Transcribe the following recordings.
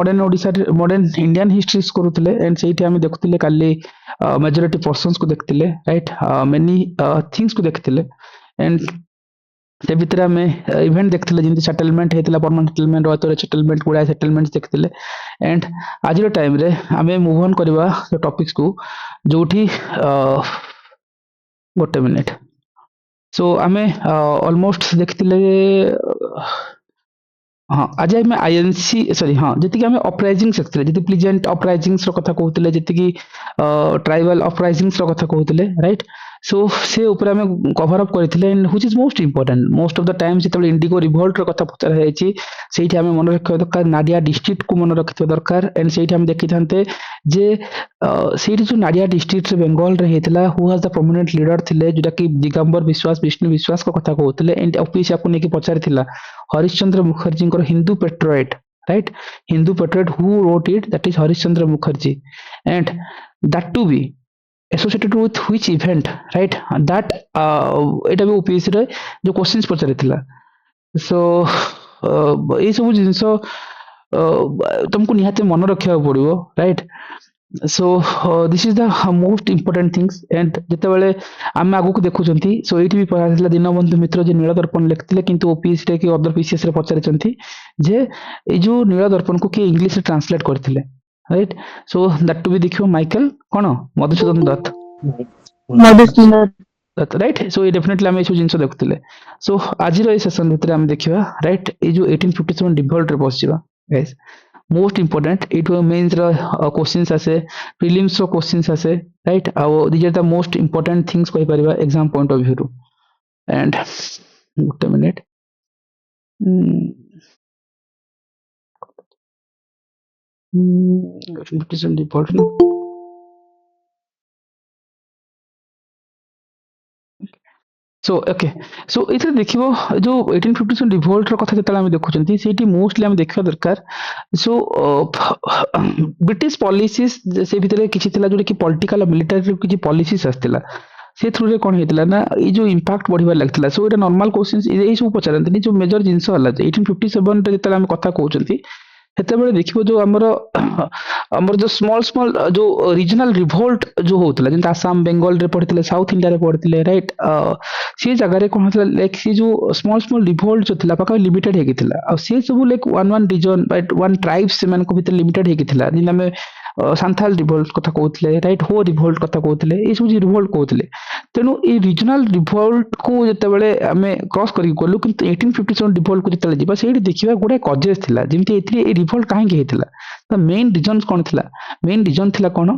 Modern Odisha modern Indian history करूले and से आम देखुले काली मेजोरिटी पर्सन्स को देखते राइट मेनी थिंग्स को देखते एंड से भितर आम इवेंट देखते जमी सेटलमेंट होता परमानेंट सेटलमेंट अतरे सेटलमेंट गुड़ा सेटलमेंट देखते एंड आज टाइम रे आम मूव ऑन करवा टॉपिक्स को जो गोटे मिनिट सो आम ऑलमोस्ट देखते हाँ आज आम आईएनसी सॉरी हाँ जी आम अपराइजिंग देखते जी प्लीजेंट अपराइजिंग्स कथा कहते जी ट्राइबल अपराइजिंग्स कथा कहते राइट सो से ऊपर आम कभर अप करते and which is most important most of the time जो इंडिगो रिवोल्ट कथा पचर से आम मन रखा दरकार नाडिया डिस्ट्रिक्ट को मन रखा दरकार एंड से देखी था जे से जो नाडिया डिस्ट्रिक्ट बेंगल रे हेतला who was the prominent leader थिले जोटा कि दिगंबर विश्वास विष्णु विश्वास को कथा कहते एंड ऑफिस आपको लेके पचारिथिला Harishchandra Mukherjee Hindu patriot right Hindu patriot who wrote it that is Harishchandra Mukherjee and that to be associated with which event right that एटा भी ओपीएस रे जो क्वेश्चंस पचारिथिला सो ए सब जिंस तुमको निहाते मन रखा पड़ो right so this is the most important things and जिते आम आगु को देखुं सो ये भी पढ़ा दीनबंधु मित्र जो नीलदर्पण लिखते किंतु ओपीएस रे कि अदर पीसीएस रे पचारि जे ये जो नीलदर्पण को किए इंग्लिश रे ट्रांसलेट करथिले right so that to be देखियो माइकल कौन मधुसूदन दत्त दत्त राइट सो ये डेफिनेटली आम सब जिन देखुले सो आज सेसन भितर आम देखा राइट ये जो 1857 रिवोल्ट रे पहुंचवा guys most important it mains questions आसे प्रीलिम्स रो क्वेश्चंस आसे राइट आउ this are the most important things कहि परिबा एग्जाम पॉइंट ऑफ व्यू रू and good minute default so okay so इथे देखिबो जो 1857 रिवोल्ट रो कथा जतला हम देखुचंती सेठी मोस्टली हम देखिबा दरकार सो ब्रिटिश पॉलिसीज से भितरे किछि थिला जोडे कि पॉलिटिकल मिलिटरी किछि पॉलिसीज आस्तिला से थ्रू रे कोन हेतला ना ई जो इंपैक्ट बढ़िबा लागतिला सो एटा नॉर्मल क्वेश्चंस ए सब पचारंतनी जो मेजर जिंस हला 1857 रे जतला हम कथा कहउचंती सेतेबेले देखिबो जो हमर जो स्मॉल स्मॉल जो रीजनल रिवोल्ट जो होतला जेंत आसाम बेंगल रे पड़थिले साउथ इंडिया रे पड़थिले राइट से जगह रे कोन होतला लाइक से जो स्मॉल स्मॉल रिवोल्ट जो थिला पाका लिमिटेड हेकिथिला आ से सब like one reason right one tribes से मन को भीतर लिमिटेड हेकिथिला जिन में सांथाल रिवोल्ट कथा कहउतले राइट हो रिवोल्ट कथा कहउतले ए सब रिवोल्ट कहउतले तेनु ए रीजनल रिवोल्ट को जतेबेले हमें क्रॉस करी गलु किंतु 1857 रिवोल्ट को जतेले जिबा सेठी देखिबा गुडे कजेस थिला जेमति एथि ए रिवोल्ट काहे के हेतिला द मेन रीजन कोन थिला मेन रीजन थिला कोन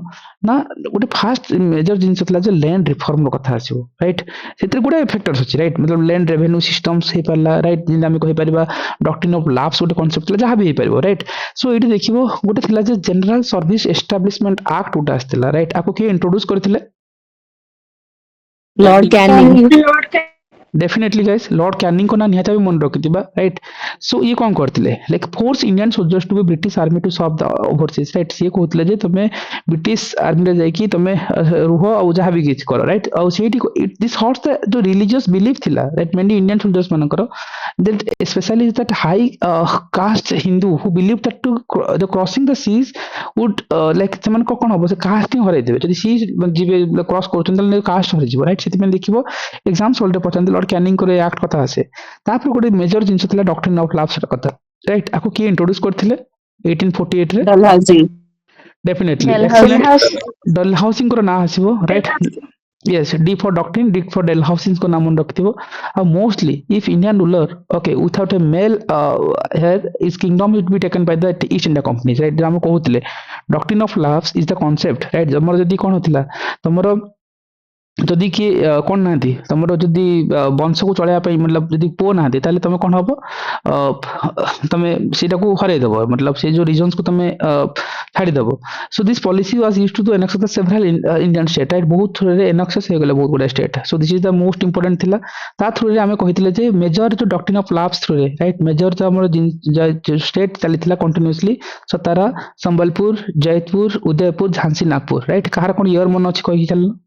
ना गुडे फास्ट मेजर जिंस थिला जे लैंड रिफॉर्म रो कथा आसीबो राइट सेतिर गुडे फैक्टर्स अछि राइट मतलब लैंड रेवेन्यू सिस्टम्स हे परला राइट जिन हम कहि परिबा डॉक्ट्रिन ऑफ लैप्स गुडे कांसेप्ट थिला जहा भी हे परबो राइट सो एठी देखिबो गुडे थिला जे जनरल सर्विस एस्टैब्लिशमेंट एक्ट गुडे आस्तिला राइट आपको के इंट्रोड्यूस करथिले Lord Canning definitely guys Lord Canning को ना निहता भी मन रखिथिबा राइट सो ये कोन करथिले like force Indian soldiers to be British army to serve the overseas right से कहथिले जे तमे ब्रिटिश आर्मी रे जाई कि तमे रुहो आ जहा भी किछ करो राइट आ सेठी दिस हॉट्स द जो रिलीजियस बिलीफ थिला राइट मेनी इंडियन सोल्जर्स मन करो that specially that high caste Hindu who believe that to the crossing the seas would like तमन को कोन होबो से कास्ट ही हरै देबे जदि सी जीवे क्रॉस करछन तले कास्ट हरै जिवो राइट सेति में देखिबो एग्जाम सोल्डर पछन लॉर्ड कैनिंग को एक्ट कथा आसे तापर गोटे मेजर जिंस थिला डॉक्ट्रिन ऑफ लैप्स कथा राइट आपको की इंट्रोड्यूस करथिले 1848 रे डलहौजी डेफिनेटली एक्सीलेंट डलहौसी को ना आसीबो right yes D for doctrine D for Dalhousie को नाम रखथिबो mostly if Indian ruler okay without a male heir his kingdom would be taken by the East India Company right हम कहउतले doctrine of lapse is the concept right हमर जदी कोन होतिला तमरो जदि कि कोन नाथि तमरो जदि वंश को चलाया पई मतलब जदि पो नाथि ताले तमे कोन हबो तमे सेटा को हरै देबो मतलब से जो रीजंस को तमे छाड़ी देबो so this policy was used to annex the several Indian state right बहुत थ्रू रे एनेक्स हे गेले बहुत गुडा state so this is the most important थिला ता थ्रू रे हमें कहितले जे मेजर जो डॉक्ट्रिन ऑफ लैप्स थ्रू रे राइट मेजर जो हमर स्टेट चलितला कंटीन्यूअसली सतारा संबलपुर जयपुर उदयपुर झांसी नागपुर राइट कहार कोन ईयर मन अछि कहि चलना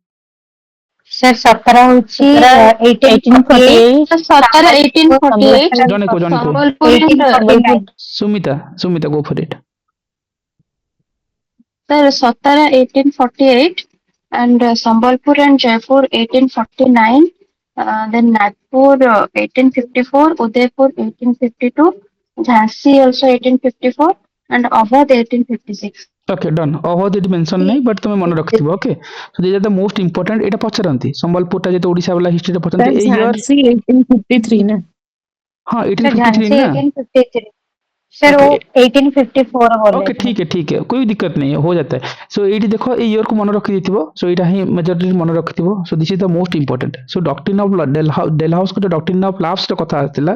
सर 17 होची 1848 17 1848 जने को Sambalpur Sumita go for it Sir, Satara 1848 and Sambalpur and Jaipur 1849. Then Nagpur 1854, Udaipur 1852, Jhansi also 1854, and Awadh 1856. Okay done Awadh एटी मेंशन नहीं बट तुम मन रखिथिबो okay so these are the most important एटा पचरंती संबलपुरटा जेते ओडिसा वाला हिस्ट्री रे सर पचरंती ए ईयर झांसी 1853 ना हां Sir, 1853 Jhansi ना 1853. Sir, वो ओके 1854 बोले ओके थे. ठीक है कोई दिक्कत नहीं है हो जाता है सो ये देखो ये ईयर को मन रखी देथिबो सो एटा ही मेजॉरिटी मन रखिथिबो so this is the most important so doctrine of Dalhousie को डॉक्ट्रिन ऑफ लाप्स रे कथा आथिला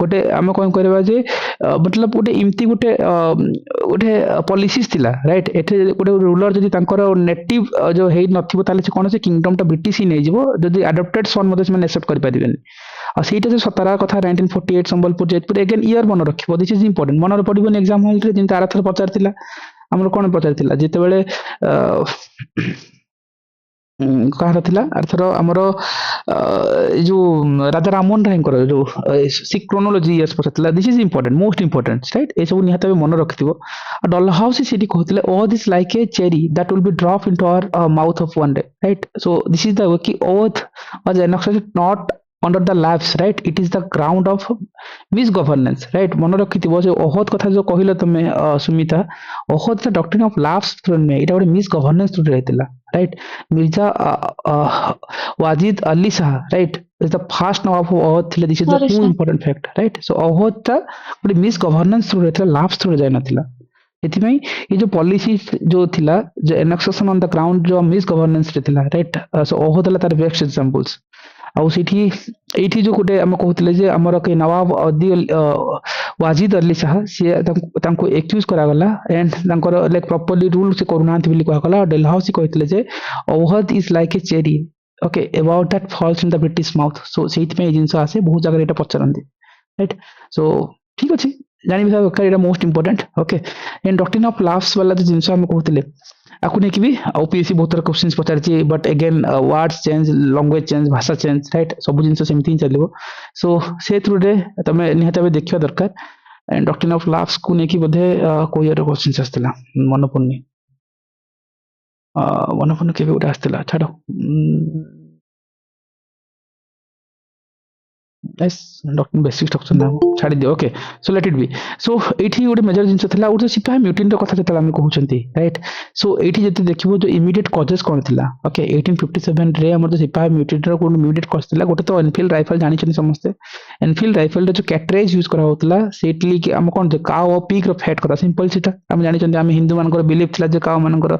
गोटे हम कोन करबा जे मतलब गोटे इमती गोटे गोटे पॉलिसीज थिला राइट एथे गोटे रूलर जदी तांकर नेटिव जो हेइ नथिबो ताले से कोन से किंगडम टा ब्रिटिश ही नै जिवो जदी अडॉप्टेड सन मते से एक्सेप्ट कर परिबेनी आ सेटा जो सतारा कथा 1948 संबलपुर जयपुर अगेन ईयर मन रखिबो दिस इज इंपोर्टेंट मन पड़िबो एग्जाम हॉल रे जिन तारा थर पचारथिला हमर कोन पचारथिला जेते बेले कहार थिला अर्थर हमर जो राजा राममोहन रायकर जो सिक क्रोनोलॉजी इयर्स पचारथिला this is important most important right ए सब निहाते मन रखिथिबो डल हाउस सिटी कहथिले ओ this like a cherry that will be drop into our mouth of one day right so this is the key oath was not under the laps right it is the ground of misgovernance right मन रखिथिबो जे ओहत कथा जो कहिलो तमे सुमिता Oudh the doctrine of lapse through में एटा ଗୋଟେ misgovernance through रहतिला right Mirza Wajid Ali Shah right is the first Nawab of Oudh थिले this is the Sorry, to sir. Important fact right so Oudh ता ଗୋଟେ मिसगवर्नेंस थ्रू रहतिला लाप्स थ्रू जाय नथिला एथिमै ये जो पॉलिसी जो थिला जो एनेक्सेशन ऑन द ग्राउंड जो मिसगवर्नेंस रे थिला राइट सो ओहत ला तार बेस्ट एग्जांपल्स आउ सेठी एठी जो गोटे हम कहथिले जे हमर के नवाब वाजिद अली शाह से तांको एक्यूज करा गला एंड तांकर लाइक प्रॉपर्ली रूल से करूनांत बिली कहा गला डेल हाउस कहथिले जे Oudh is like a cherry okay about that falls in the British mouth so सेठी में जिंस आसे बहुत जगह एटा पचरंदी राइट सो ठीक अछि जानि बिसा दरकार एटा most important okay and doctrine of laughs वाला जो जिंस हम कहथिले आपको नहीं कि भी ओपीएससी बहुत तरह क्वेश्चंस पचारची but again words change language change भाषा चेंज राइट सब जिन सेमती चलो सो से थ्रू रे तमे निहत देखिया दरकार एंड डॉक्ट्रिन ऑफ लाफ्स को नहीं कि बोधे कोई यार क्वेश्चंस आस्थिला मन पड़नी केबे गोटे आस्थिला छाड़ो Yes, डॉक्टर बेसिक स्ट्रक्चर ना छाड़ी दियो okay so let it be so एठी गोटे मेजर जिंस थिला और सिपाही म्यूटेंट कथा जतला हम कहउचंती राइट सो एठी जते देखिबो जो इमीडिएट कॉजेस कोन थिला ओके 1857 रे हमर जो सिपाही म्यूटेंट रो कोन इमीडिएट कॉज थिला गोटे तो एनफील्ड राइफल जानि छनि समस्ते एनफील्ड राइफल रे जो कैटरेज यूज करा होतला सेटली कि हम कोन काउ और पीक रो फैट करा सिंपल सिटा हम जानि छनि हम हिंदू मानकर बिलीफ थिला जे काउ मानकर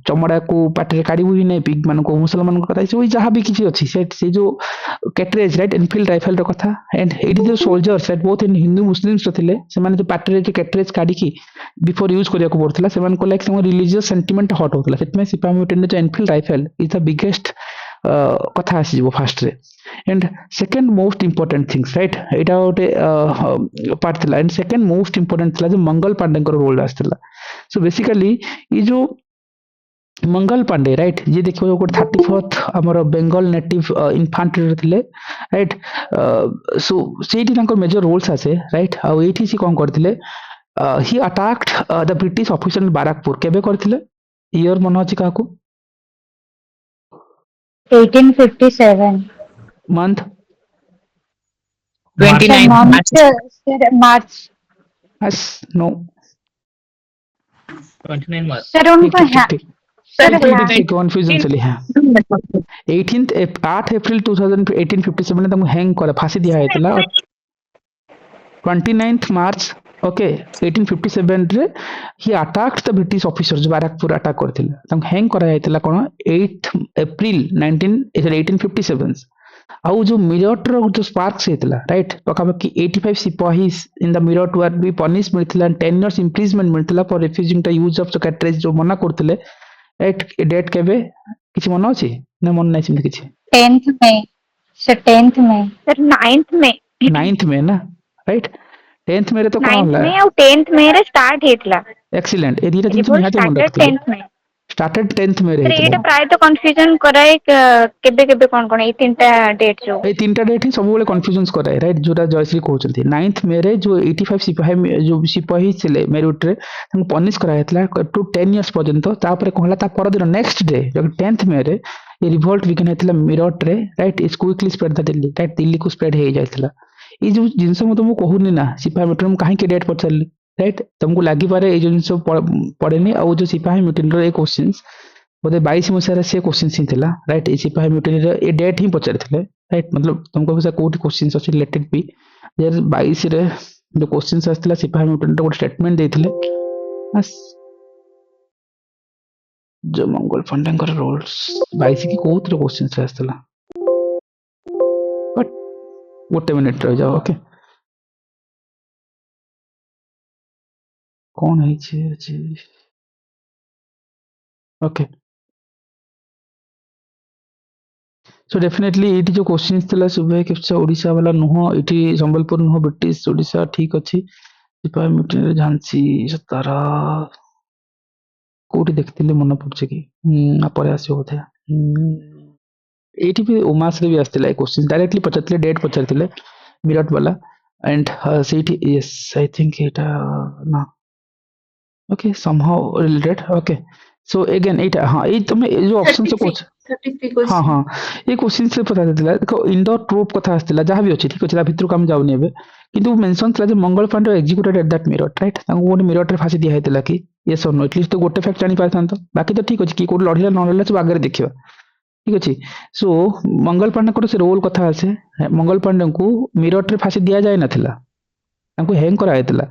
चमड़ा को पाटरे काढिबु ही नै पीक मान को मुसलमान को कथा से जहां भी किछि अछि से जो कैटरेज राइट एनफील्ड राइफल कथा and it is the soldiers at both in Hindu Muslims थिले से माने जो पाटरे जो कैटरेज काढी की बिफोर यूज करिया को पड़थला से मान को like some religious sentiment hurt होतला सेतमे सिपाही म्यूटेंट जो Enfield rifle is the biggest कथा आसी जो फर्स्ट रे and second most important things right एटा गोटे पार्ट थिला एंड सेकंड मोस्ट इंपोर्टेंट थिला जो मंगल पांडे को रोल आस्थिला सो बेसिकली ये जो मंगल पांडे राइट ये देखियो गोटे 34th हमर बेंगल नेटिव इन्फांट्री थिले राइट सो सेठी तांकर मेजर रोल्स आसे राइट आ एठी सी कोन करथिले he attacked the British officer in Barrackpore केबे करथिले ईयर मन अछि काकू 1857. Month 29 March. Sir, March. Yes no 29 March. Sir, उनको Sir, कंफ्यूजन चली है 18th 8 अप्रैल 1857 ने तमु हैंग करा फांसी दिया हैतला 29th मार्च ओके 1857 रे he attacked the British officers Barrackpore attack करथिला तमु हैंग करा हैतला कोन 8 अप्रैल 1857 आउ जो मिरट रो जो स्पार्क्स हेतला राइट पकापकी 85 sepoys in the Meerut were be punish मिलथिला 10 इयर्स इंप्रिजमेंट मिलथिला for refusing the use of the cartridge जो मना करथिले राइट डेट केबे किछि मन अछि न मन नै सिम किछि 10th May. Sir, 10th May. Sir 9th में 9th में ना राइट 10th में रे तो कोन 9th होला में और 10th में रे स्टार्ट हेतला एक्सीलेंट ए दीटा जिंस रिवोल्ट निहाते मन स्टार्टेड रखथिले 10th में started 10th में सर ହେଇଥିଲା ଏଇଟା ପ୍ରାୟତଃ କନଫ୍ୟୁଜନ କରାଏ କେବେ କେବେ କଣ ଏଇ ତିନିଟା ଡେଟ୍ ଯୋଉ ଏଇ ତିନିଟା ଡେଟ୍ ହିଁ ସବୁବେଳେ କନଫ୍ୟୁଜନ୍ସ କରାଏ ରାଇଟ୍ ଯୋଉଟା ଜୟଶ୍ରୀ କହୁଛନ୍ତି 9th ମେ ରେ ଯୋଉ 85 ସିପାହୀ ଯୋଉ ସିପାହୀ ଥିଲେ ମେରୁଟରେ ତାଙ୍କୁ ପନିଶ କରାଯାଇଥିଲା ଟୁ 10 ଇୟର୍ସ ପର୍ଯ୍ୟନ୍ତ ତାପରେ କଣ ହେଲା ତା ପରଦିନ ନେକ୍ସଟ ଡେ 10th ମେ ରେ ଏ ରିଭଲ୍ଟ ବିଗିନ ହେଇଥିଲା ମିରଟରେ right it's quickly spread the Delhi right ଦିଲ୍ଲୀକୁ ସ୍ପ୍ରେଡ୍ ହେଇଯାଇଥିଲା ଏଇ ଯୋଉ ଜିନିଷ ମୁଁ ତମକୁ କହୁନି ନା ସିପାହୀ ମିଟିନ ମୁଁ କାହିଁକି ଡେଟ୍ ପଚାରିଲି ରାଇଟ୍ ତମକୁ ଲାଗିପାରେ ଏଇ ଯୋଉ ଜିନିଷ ପଡେନି ଆଉ ଯୋଉ ସିପାହୀ ମିଟିନର ଏ କ୍ୱେଶ୍ଚିନ୍ସ ବୋଧେ 22 ମସିହାରେ ସେ କ୍ୱେଶ୍ଚିନ୍ସ ହିଁ ଥିଲା ରାଇଟ୍ ଏ ସିପାହୀ ମିଟିନର ଏ ଡେଟ୍ ହିଁ ପଚାରିଥିଲେ राइट मतलब तुमको भी कोठी क्वेश्चंस अछि रिलेटेड भी 2022 रे जो क्वेश्चंस आस्थिला सिपाही म्यूटेंट को स्टेटमेंट देथिले बस जो मंगल फंडेंकर रोल्स 22 की कोथरे क्वेश्चंस आस्थिला बट गोटे मिनिट रह जाओ ओके कौन है छी ओके सो डेफिनेटली ये जो क्वेश्चंस थिला सुबह किछा ओडिसा वाला नुह इटी संबलपुर नुह ब्रिटिश ओडिसा ठीक अछि सिपाही म्यूटेंट झांसी सतारा कोठी देखथिले मन पड़छ कि परे आसी बोधे एटी भी उमास रे भी आस्थिला ए क्वेश्चन डायरेक्टली पचारथिले डेट पचारथिले मिरट वाला and Sethi yes I think एटा ना okay somehow related okay so again एटा हां ए तुम ए जो ऑप्शन से पूछ 33 हाँ हाँ ये क्वेश्चन से पता चलता देखो इंडोर ट्रूप कथा आस्थिला जहाँ भी अच्छी ठीक अच्छे भितर को हम जाऊनी एबे किंतु मेंशन थला जे Mangal Pandey executed at that Meerut right तांको गोटे मिरट रे फांसी दिया हेतला कि यस और नो एटलीस्ट तो गोटे फैक्ट जानि पारथांतो बाकी तो ठीक अछि कि कोड लढिला न लढिला सब आगे देखिबा ठीक अछि सो मंगल पांडे को से रोल कथा आसे मंगल पांडे को मिरट रे फांसी दिया जाय नथिला तांको हैंग करा हेतला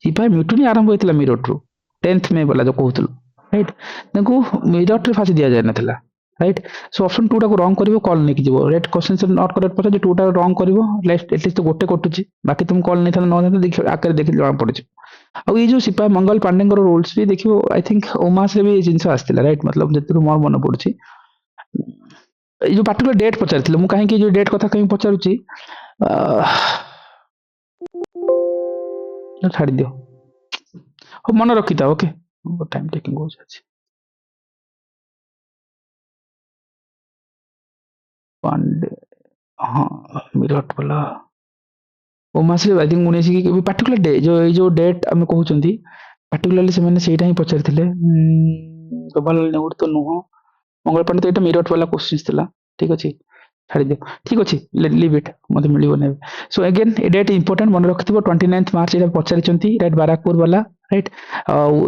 सिपाही म्यूटनी आरंभ होइतला मिरट रू 10th में वाला जो कहउतलो राइट तांको मिरट रे फांसी दिया जाय नथिला राइट सो ऑप्शन 2 टा को रॉन्ग करिवो कॉल नै कि जीवो राइट क्वेश्चन से नॉट करेक्ट पता जे 2 टा रॉन्ग करिवो एटलीस्ट तो गोटे कटुची बाकी तुम कॉल नै था न था देखि आकर देखि जणा पड़छ आ ये जो सिपाही मंगल पांडे को रोल्स भी देखिवो आई थिंक उमा से भी जिंस आस्थिला राइट मतलब जति मोर मन पड़छ ये जो पर्टिकुलर डेट पचारथिले मु काहे कि जो डेट कथा कहीं पचारुची ना छाड़ी दियो हो मन रखिता ओके टाइम टेकिंग हो जाछि पांडे हाँ मिरट वाला उमा से आई थिंक 19 की पर्टिकुलर डे जो ये जो डेट हम कहउचंती पर्टिकुलरली से मैंने सेटा ही पचारथिले ग्लोबल नेउड तो नुह मंगल पांडे तो एटा मिरट वाला क्वेश्चन थिला ठीक अछि छाड़ी दियो ठीक अछि लीव इट मते मिलियो नै सो अगेन ए डेट इंपोर्टेंट मन रखथिबो 29th मार्च एटा पचारि चंती राइट बाराकपुर वाला राइट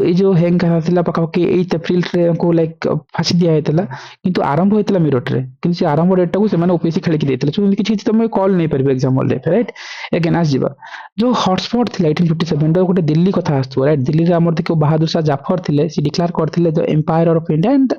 ए जो हैंग करा थिला पका के 8 अप्रैल रे को लाइक फांसी दिया हेतला किंतु आरंभ होइतला मिरट रे किंतु से आरंभ डेट को से माने ओपीसी खेल के देथिले सो किछि तुम कॉल नै परबे एग्जाम हॉल रे राइट अगेन आज जीवा जो हॉटस्पॉट थिला 1857 रो गोटे दिल्ली कथा आस्तु राइट दिल्ली रे हमर देखो बहादुर शाह जाफर थिले से डिक्लेयर करथिले the empire of India and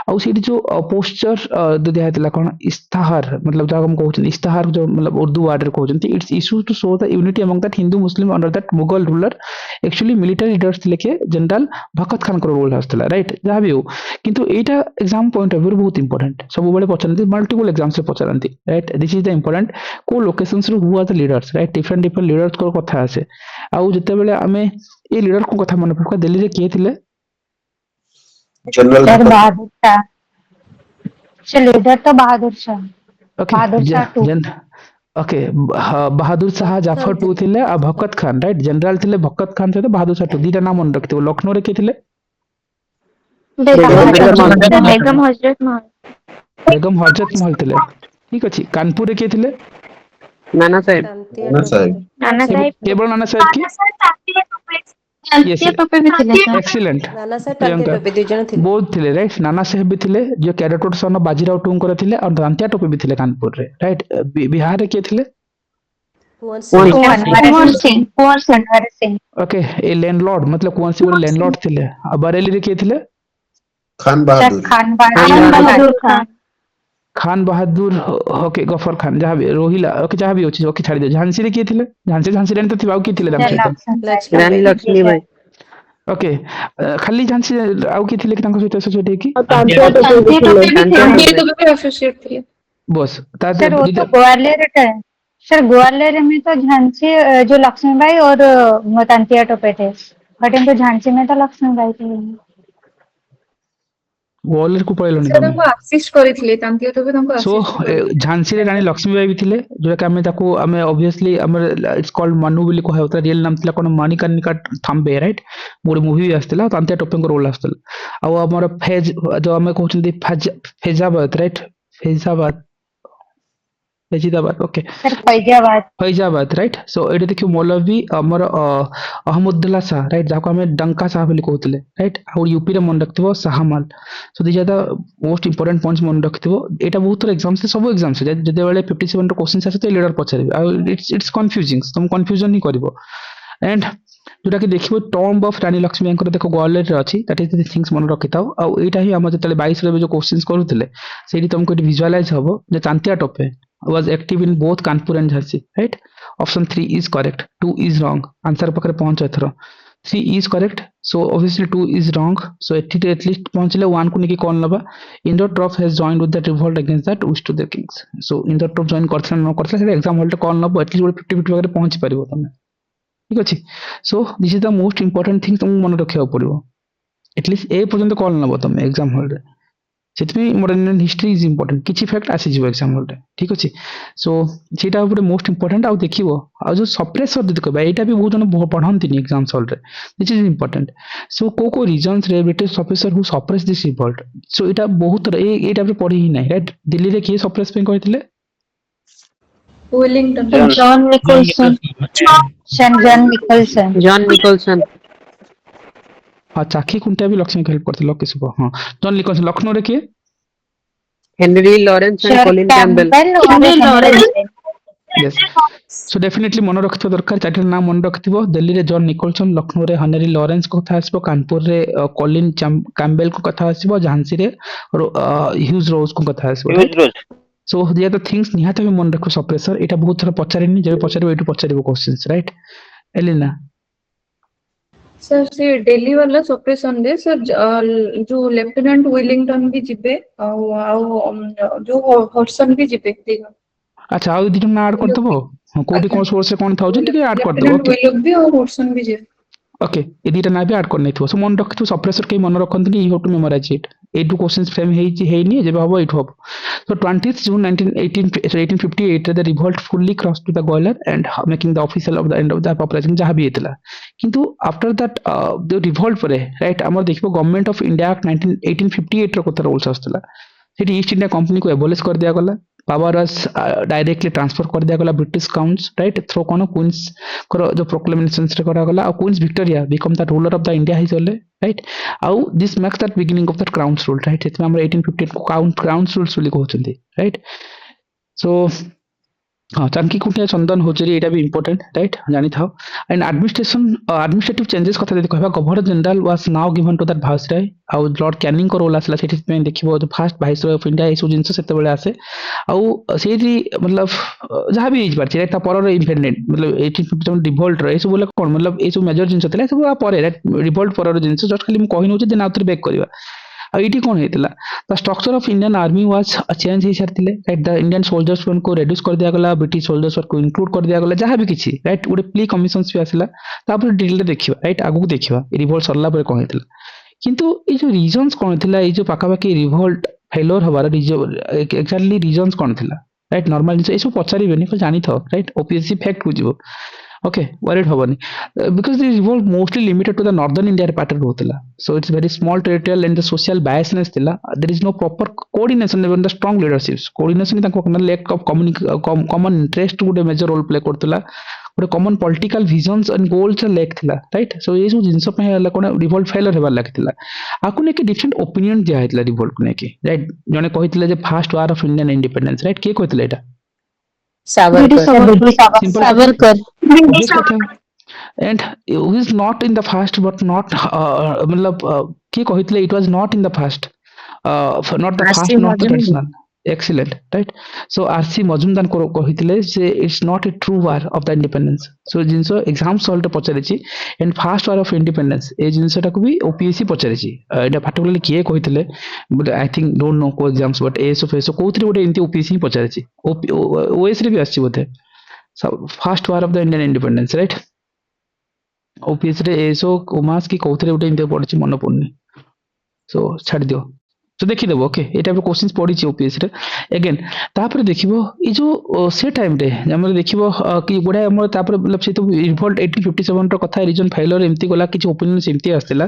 आउ सेठी जो पोस्टर जो दिया हेतला कोन इस्ताहार मतलब जो हम कहउछन इस्ताहार जो मतलब उर्दू वर्ड रे कहउछन it's issue to show the unity among that Hindu Muslim under that Mughal ruler actually military leaders थिले के जनरल भगत खान को रोल आस्तला राइट जहाँ भी हो किंतु एटा एग्जाम पॉइंट ऑफ व्यू बहुत इंपोर्टेंट सब बेले पचरंती मल्टीपल एग्जाम से पचरंती right this is the important को लोकेशंस रो who are the leaders right different leaders को कथा आसे आउ जते बेले हमें ए लीडर को कथा मन पका दिल्ली रे के थिले जनरल सर बहादुर शाह से लीडर तो बहादुर शाह ओके बहादुर शाह टू जन ओके बहादुर शाह जाफर टू थिले आ भगत खान राइट जनरल थिले भगत खान से बहादुर शाह टू दीटा नाम मन रखथिबो लखनऊ रे के थिले बेगम हजरत महल बेगम हजरत महल थिले ठीक अछि कानपुर रे के थिले नाना साहेब नाना साहेब नाना साहेब केवल नाना साहेब की Yes, तांतिया टोपे भी थे सर एक्सीलेंट नाना साहेब प्रियंका तांतिया टोपे दुई जण थिले बोथ थिले राइट नाना साहेब भी थिले जो कैडेट सन बाजीराव टुंकर थिले और दांतिया टोपी भी थिले कानपुर रे राइट बिहार रे के थिले कुंवर सिंह ओके ए लैंडलॉर्ड मतलब कौन सी बोले लैंडलॉर्ड थिले और बरेली रे के थिले खान बहादुर खान बहादुर ओके गफर खान जहाँ भी रोहिला ओके जहाँ भी होची ओके छाड़ी दे झांसी रे के थिले झांसी रानी तो थिबा की थिले दाम सहित रानी लक्ष्मी भाई ओके खाली झांसी आउ की थिले कि तांको सहित सोसाइटी की तांतिया टोपे भी एसोसिएट थे बस ता सर वो तो ग्वालियर है सर ग्वालियर में तो झांसी जो लक्ष्मीबाई और तांतिया टोपे थे बट इनको झांसी में तो लक्ष्मीबाई थे ग्वालियर को पळेलोनी ସେଟା तमे ତାଙ୍କୁ ଆସିଷ୍ଟ କରିଥିଲେ ତାନ୍ତିୟ ତବେ ତାଙ୍କୁ सो ଆସିଷ୍ଟ କରିଥିଲେ झांसी रे रानी लक्ष्मीबाई भी थिले जोटा कि हमें ताको हमें ऑब्वियसली हमें इट्स कॉल्ड मनु बोली कहा होता रियल नाम थिला कोन मणिकर्णिका थांबे राइट मोर मूवी भी आस्थिला तांतिया टोपेंको रोल आस्थिला आ हमर फेज जो हमें कहउछन Faizabad right Faizabad Faizabad okay sir Faizabad Faizabad right so एटे देखियो मौलवी हमर अहमदुल्ला शाह राइट जाको हमें डंका शाह बोली कहउतले राइट और यूपी रे मन रखथिबो Shahmal so this are the most important points मन रखथिबो एटा बहुत तरह एग्जाम से सब एग्जाम से जदे बेले 57 रो क्वेश्चन आसे तो लीडर पछारिबे आ इट्स कंफ्यूजिंग तुम कंफ्यूजन ही करबो एंड जोटा कि देखिबो टॉम्ब ऑफ रानी लक्ष्मी अंकर देखो ग्वालियर रे अछि दैट इज द थिंग्स मन रखिताओ आ एटा ही हम जतले 22 रे जो क्वेश्चंस करूतले सेठी तुमको विजुअलाइज हबो जे चांतिया Tope was active in both Kanpur and Jhansi, right? Option 3 is correct, 2 is wrong. Answer pakare pahunch ethro 3 is correct, so obviously 2 is wrong. So at least pahunchile 1 ku neki call naba. Indra Trop has joined with that revolt against that wish to the kings. So Indra Trop join करथला न करथला से exam hall call naba at least 50 pakare पहुंच परिबो तमे ठीक अछि so this is the most important thing तुम मन रखियो पड़िबो at least ए पर्यंत कॉल नबो तमे exam hall रे सेतमी मोर इंडियन हिस्ट्री इज इंपोर्टेंट किछि फैक्ट आसी जिवो एग्जाम हॉल रे ठीक अछि सो सेटा ऊपर मोस्ट इंपोर्टेंट आ देखिबो आ जो सप्रेसर दे कहबा एटा भी बहुत जन पढंती नि एग्जाम हॉल रे दिस इज इंपोर्टेंट सो को रीजंस रे British suppressor who suppress this revolt so एटा बहुत एटा पे पढी ही नै राइट दिल्ली रे के सप्रेस पे कहतिले Wellington John Nicholson John Nicholson हां चाखी कुंटा भी लक्ष्मी हेल्प करथिलो किसबो हां जॉन निकोलसन लखनऊ रे के Henry Lawrence and sir Colin Campbell Campbell yes so definitely मन रखिथो दरकार चारटा नाम मन रखिथो दिल्ली रे जॉन निकोलसन लखनऊ रे हेनरी लॉरेंस को कथा आसीबो कानपुर रे कॉलिन कैम्पबेल को कथा आसीबो झांसी रे ह्यूज रोज को कथा आसीबो सो दे आर द थिंग्स निहाते भी मन रखो सप्रेसर एटा बहुत थोड़ा पचारेनी जेबे पचारिबो एटू पचारिबो क्वेश्चंस राइट एलिना सर से दिल्ली वाला सप्रेशन दे सर जो लेफ्टिनेंट विलिंगटन भी जिबे जो हॉटसन भी जिबे देखो अच्छा आ दिटम ना ऐड कर दबो कोडी कोन सोर्स से कोन थाउ जे ऐड कर दबो लेफ्टिनेंट विलिंग भी और हॉटसन भी जिबे ओके ये दीटा ना भी ऐड कर नै थो सो मन रखिथो सप्रेसर के मन रखंतनी you have to memorise it ए टू क्वेश्चंस फ्रेम हेई नि जेबे हबो इट हबो so 20th June 1858 the revolt fully crossed to the Gwalior and making the official of the end of the uprising jaha bhi etla kintu after that the revolt pore right amar देखिबो government of India 1858 रो कथा rules आस्तला सेठी East India company को abolish कर दिया गला power was directly transfer कर दिया गला ब्रिटिश काउंट्स राइट थ्रो कोन क्वींस को जो प्रोक्लेमेशन से करा गला और queens Victoria become the ruler of the India his ओले राइट आउ this makes that beginning of the crowns rule right इतना हम 1858 को क्राउन्स रूल्स बोली कहउछंती राइट सो हाँ चांकी कुटिया चंदन होचरी एटा भी इंपोर्टेंट राइट जानी थाओ एंड एडमिनिस्ट्रेटिव चेंजेस कथा यदि कहबा governor general was now given to that viceroy आउ लॉर्ड कैनिंग को रोल आसला सेठी में देखिबो जो फर्स्ट भाइसराय ऑफ इंडिया एसो जिंस सेते बेले आसे आउ सेठी मतलब जहा भी इज बार राइट ता पर इंडिपेंडेंट मतलब 1857 रिवोल्ट रे एसो बोले कोन मतलब एसो मेजर जिंस तले सब आ पर राइट रिवोल्ट पर जिंस जस्ट खाली म कहि नउ जे नाउ बैक करबा आईटी कौन हेतला the structure of Indian army was change ही सरतिले राइट द इंडियन सोल्जर्स को रिड्यूस कर दिया गला ब्रिटिश सोल्जर्स को इंक्लूड कर दिया गला जहां भी किछि राइट उडे प्ली कमिशंस भी आसिला तापर डिटेल देखिबा राइट आगु देखिबा रिवोल्ट सरला पर कोन हेतला किंतु ए जो रीजंस कोन थिला ए जो पाका पाकी रिवोल्ट फेलोर हबार एक्चुअली रीजंस कोन थिला राइट नॉर्मल जिंस एसो पचारिबेनी को जानि थो राइट ओपीएससी फैक्ट बुझिबो okay worried hobani because the revolt mostly limited to the northern India pattern hotila so it's very small territorial and the social biasness thila there is no proper coordination even the strong leaderships coordination ta ko lack of common interest would a major role play Kartala ଗୋଟେ common political visions and goals lack thila right so ये सब जिंस पे हला कोन revolt failure हेबा लागथिला आकु ने कि different opinion दिया हेतला revolt को ने कि राइट जने कहितले जे first war of Indian independence right के कहितले एटा Savarkar and who is not in the first but not मतलब के कहितले it was not in the first not the first not the traditional excellent right so R C Majumdar को कहितले जे it's not a true war of the independence so जिंसो exam solve पचारिछि and first war of independence ए जिंसटा को भी OPSC पचारिछि एटा पर्टिकुलरली किए कहितले but I think don't know को एग्जाम्स बट एसो फेसो कोथि गोटे इनती ओपीएससी पचारिछि ओएस रे भी आछि बोथे first war of the Indian independence right OPS रे एसो कोमास की कोथरे उठे इंते पड़छि मन पड़नी सो छाड़ दियो तो देखिदेव ओके ये टाइप क्वेश्चन पड़ी ओपीएस रे अगेन तापर देखिबो ए जो से टाइम रे हमर देखिबो कि गुडा हमर तापर मतलब से तो रिवोल्ट 1857 रो कथा रीजन फेलर एमती गला किछ ओपिनियन सेमती आस्तिला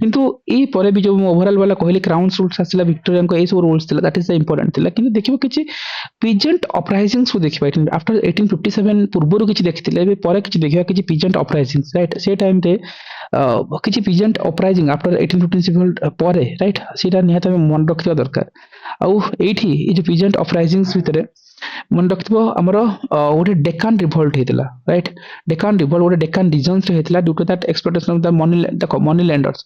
किंतु ए परे भी जो ओवरऑल वाला कहली क्राउन रूल्स आस्तिला विक्टोरियन को ए सब रूल्स थिला दैट इज द इंपोर्टेंट थिला किंतु देखिबो किछ पीजेंट अपराइजिंग्स को देखिबा आफ्टर 1857 पूर्वरु किछ देखथिले बे परे किछ देखिबा किछ पीजेंट अपराइजिंग्स राइट से टाइम रे किछ पीजेंट अपराइजिंग आफ्टर 1857 परे राइट सेटा निहात मन रखिबा दरकार आउ एठी ए जो पीजेंट अपराइजिंग्स भितरे मन रखिबो हमर गोटे डेकान रिवोल्ट हेतिला राइट डेकान रिवोल्ट गोटे डेकान रीजन्स रे हेतिला due to that exploitation of the money lenders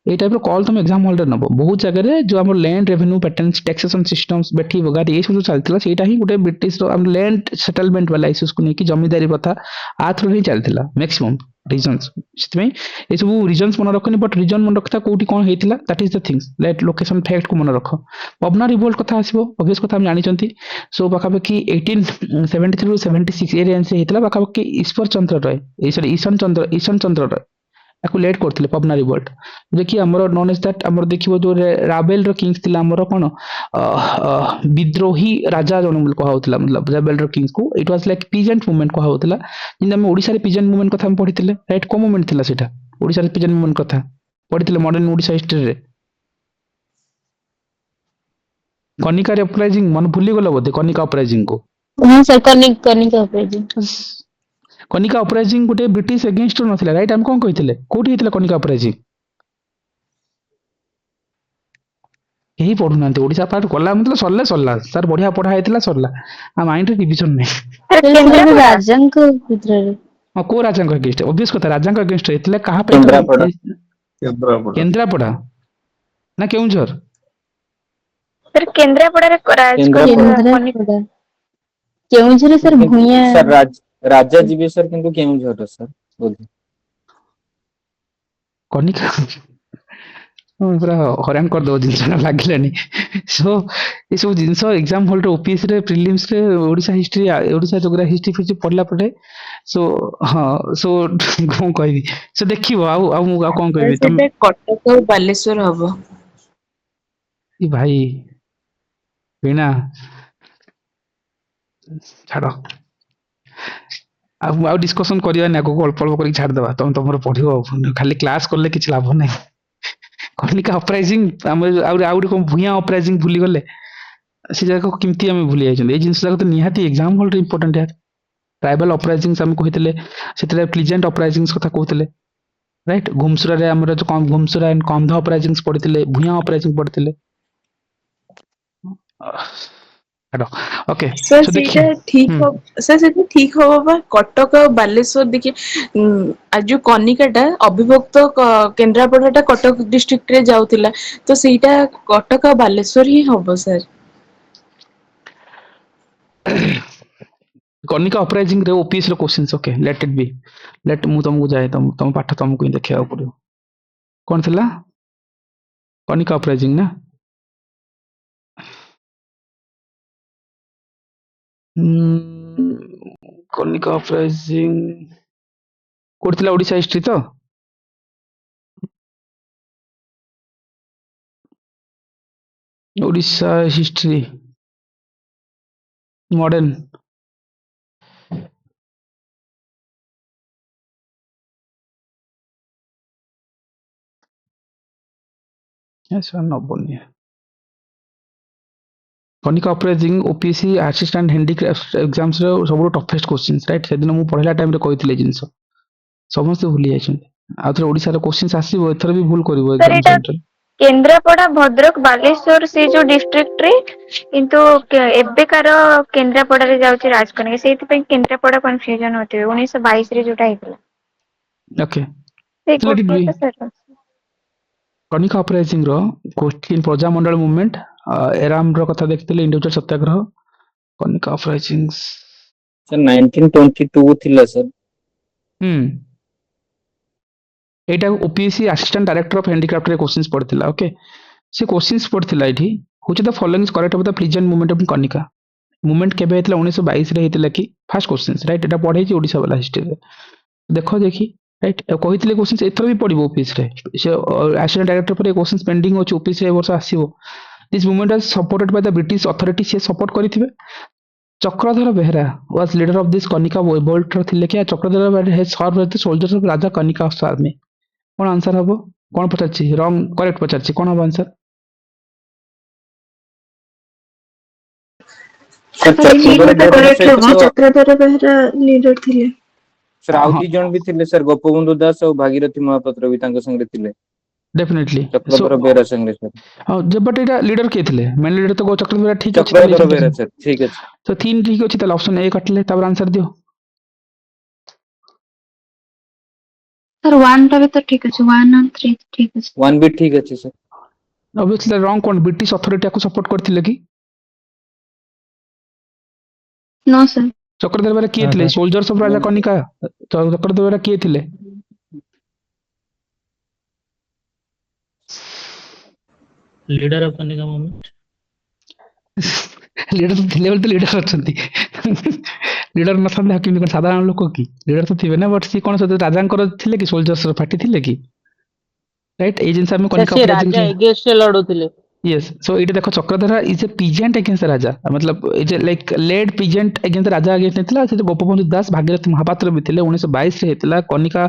ए टाइप रो कॉल तुम एग्जाम हॉल रे नबो बहुत जगह रे जो हमर land revenue patterns taxation systems बेठी वगैरह ये सब जो चलतिला सेटा ही गोटे ब्रिटिश रो हम लैंड सेटलमेंट वाला इश्यूज को नेकी जमींदारी प्रथा आ थ्रू ही चलतिला मैक्सिमम रीजन्स सितमे ए सब रीजन्स मन रखनी बट रीजन मन रखता कोठी कोन हेतिला that is the things late location fact को मन रख पबना रिवोल्ट कथा आसीबो ऑब्वियस कथा हम जानि चंती सो बाकाबकी 1873 टू 76 एरिया से हेतिला बाकाबकी ईश्वर चंद्र रय ए सॉरी ईशन चंद्र रय याकू लेट करथिले पबना रिवोल्ट देखि हमरो नॉन एज दैट हमरो देखिबो जो राबेल रो किंग्स थिला हमरो कोन विद्रोही राजा जन कहा होतला मतलब राबेल रो किंग्स को it was like peasant movement कहा होतला जिन हम ओडिसा रे पीजेंट मूवमेंट कथा हम पढिथिले राइट को मूवमेंट थिला सेटा ओडिसा रे पीजेंट मूवमेंट कथा पढिथिले मॉडर्न ओडिसा हिस्ट्री रे कनिका रे अपराइजिंग मन भूली गलो बोधे कनिका अपराइजिंग को हाँ sir Kanika uprising Kanika uprising गोटे ब्रिटिश अगेंस्ट नथिला राइट हम कोन कहिथिले कोठी हेतिला कनिका अपराइजिंग यही पढ़ू ना ओडिशा पार्ट गला मतलब सरले सरला सर बढ़िया पढ़ा हेतिला सरला आ माइंड रे डिवीजन नै राजांक भितर हां को राजा का अगेंस्ट ऑब्वियस कथा राजा का अगेंस्ट हेतिला कहा पे केंद्रापड़ा। केंद्रापड़ा ना केउंझर सर केंद्रापड़ारे केंद्रापड़ा केउंझर सर भुइया सर राजा जीवे सर किंतु केउंझर सर बोलते कनिका पूरा हरान कर दो जिनस लागिलानी सो ये सब जिनस एग्जाम हॉल रे ओपीएस रे प्रीलिम्स रे Odisha history Odisha geography history फिर पढ़ला पड़े सो हां सो कोन कहबी सो देखिबो आ मु कोन कहबी तुम कटक और बालेश्वर हबो ई भाई बिना छाड़ो आ डिस्कशन करिया ना को अल्प अल्प करी छाड़ देबा तुम तमरो पढ़ियो खाली क्लास करले किछ लाभ नै कनिका अपराइजिंग हम आउड को भुया अपराइजिंग भूली गले से जगह को किमती हम भूली जाइछन ए जिंस तो निहाती एग्जाम हॉल रे इंपोर्टेंट यार ट्राइबल अपराइजिंग्स हम कहितले सेतरे प्लीजेंट अपराइजिंग्स कथा कहतले राइट घुमसुरा रे हमर जो घुमसुरा एंड कंध अपराइजिंग्स पढ़ितले भुया अपराइजिंग पढ़ितले ओके सर सो सेटा ठीक हो सर सेटा ठीक हो बा कटक और बालेश्वर देखिए आज जो कनिकाटा अविभक्त केंद्रापड़ाटा कटक डिस्ट्रिक्ट रे जाउतिला तो सेटा कटक और बालेश्वर ही हबो सर कनिका अपराइजिंग रे ओपीएस रो questions okay let it be let मु तुमको जाए तुम पाठ तुमको ही देखिया पड़ियो कोन थिला कनिका अपराइजिंग ना कनिका अपराइजिंग कोथिला ओडिसा हिस्ट्री तो ओडिसा हिस्ट्री मॉडर्न ऐसा नबनी Kanika uprising OPSC assistant handicraft exams रो सब टफेस्ट क्वेश्चंस राइट से दिन मु पढ़ला टाइम रे कहितले जिंस समस्त भूली जाइछन आ थोड़ा ओडिसा रो क्वेश्चंस आसीबो एथर भी भूल करिवो सर एग्जाम एटा सेंटर केंद्रापड़ा भद्रक बालेश्वर से जो डिस्ट्रिक्ट रे किंतु एबेकार केंद्रापड़ा रे जाउची राजकनिका सेति पे केंद्रापड़ा कंफ्यूजन होते 1922 रे जोटा हेतला ओके से So let it be. Sir Kanika uprising रो क्वेश्चन प्रजामंडल मूवमेंट एराम रो कथा देखतेले individual satyagraha Kanika uprising sir 1922 थिला सर एटा OPSC assistant director of handicraft रे क्वेश्चंस पढ़थिला ओके से क्वेश्चंस पढ़थिला एठी होचे the following is correct of the peasant movement of Kanika movement केबे हेतला 1922 रे हेतला कि फर्स्ट क्वेश्चंस राइट एटा पढ़ै छी ओडिसा वाला हिस्ट्री रे देखो देखी राइट कहितले क्वेश्चंस एथर भी पढ़िबो ओपीएस रे से असिस्टेंट डायरेक्टर पर क्वेश्चंस पेंडिंग होचे ओपीएस रे वर्ष आसीबो This movement was supported by the British authorities. से support କରିଥିବେ। Chakradhar Behera was leader of this Kanika revolt ଥିଲେ କି Chakradhar Behera has served as the soldiers of raja Kanika's army। କଣ ଆନ୍ସର ହବ? କଣ ପଚାରିଛି? ରଙ୍ଗ କରେକ୍ଟ ପଚାରିଛି। କଣ ହବ ଆନ୍ସର? सर चक्रधर बेहरा सहित ଚକ୍ରଧର ବେହେରା ଲିଡର ଥିଲେ। सर आउ हाँ। दी जण भी थिले सर गोपबंधु दास और भागीरथी महापात्र भी तांको संगे थिले डेफिनेटली चक्रधर बेहरा संगे सर बट एटा लीडर किए थे? मेन लीडर तो चक्रधर बेहरा ठीक अछि। चक्रधर बेहरा सर ठीक अछि। तो 3 ठीक अछि। ताले ऑप्शन ए कटले तब आंसर दियो। सर 1 टा भी तो ठीक अछि, 1 और 3 ठीक अछि। 1 भी ठीक अछि सर। Obviously wrong. कोन ब्रिटिश अथॉरिटी को सपोर्ट करथिले कि? No sir. चक्रधर बेहरा किए थे? सोल्जर्स ऑफ राजा कनिका। तो चक्रधर बेहरा किए थे? Leader of Kanika movement. Leader तो थे तो लीडर अछंती। लीडर न थांदे किन साधारण लोक की लीडर तो थिबे ना। बट सी कोन राजांकर थिले कि सोल्जर्स पार्टी थिले कि? राइट ए जिंस हम कनिका से राजा एगेंस्ट लड़ुथिले। Yes, so it देखो Chakradhar is a peasant against raja. मतलब is like led peasant against raja against नेतला। से गोपबंधु दास भागीरथी महापात्र भी थिले। 1922 रे हेतला कनिका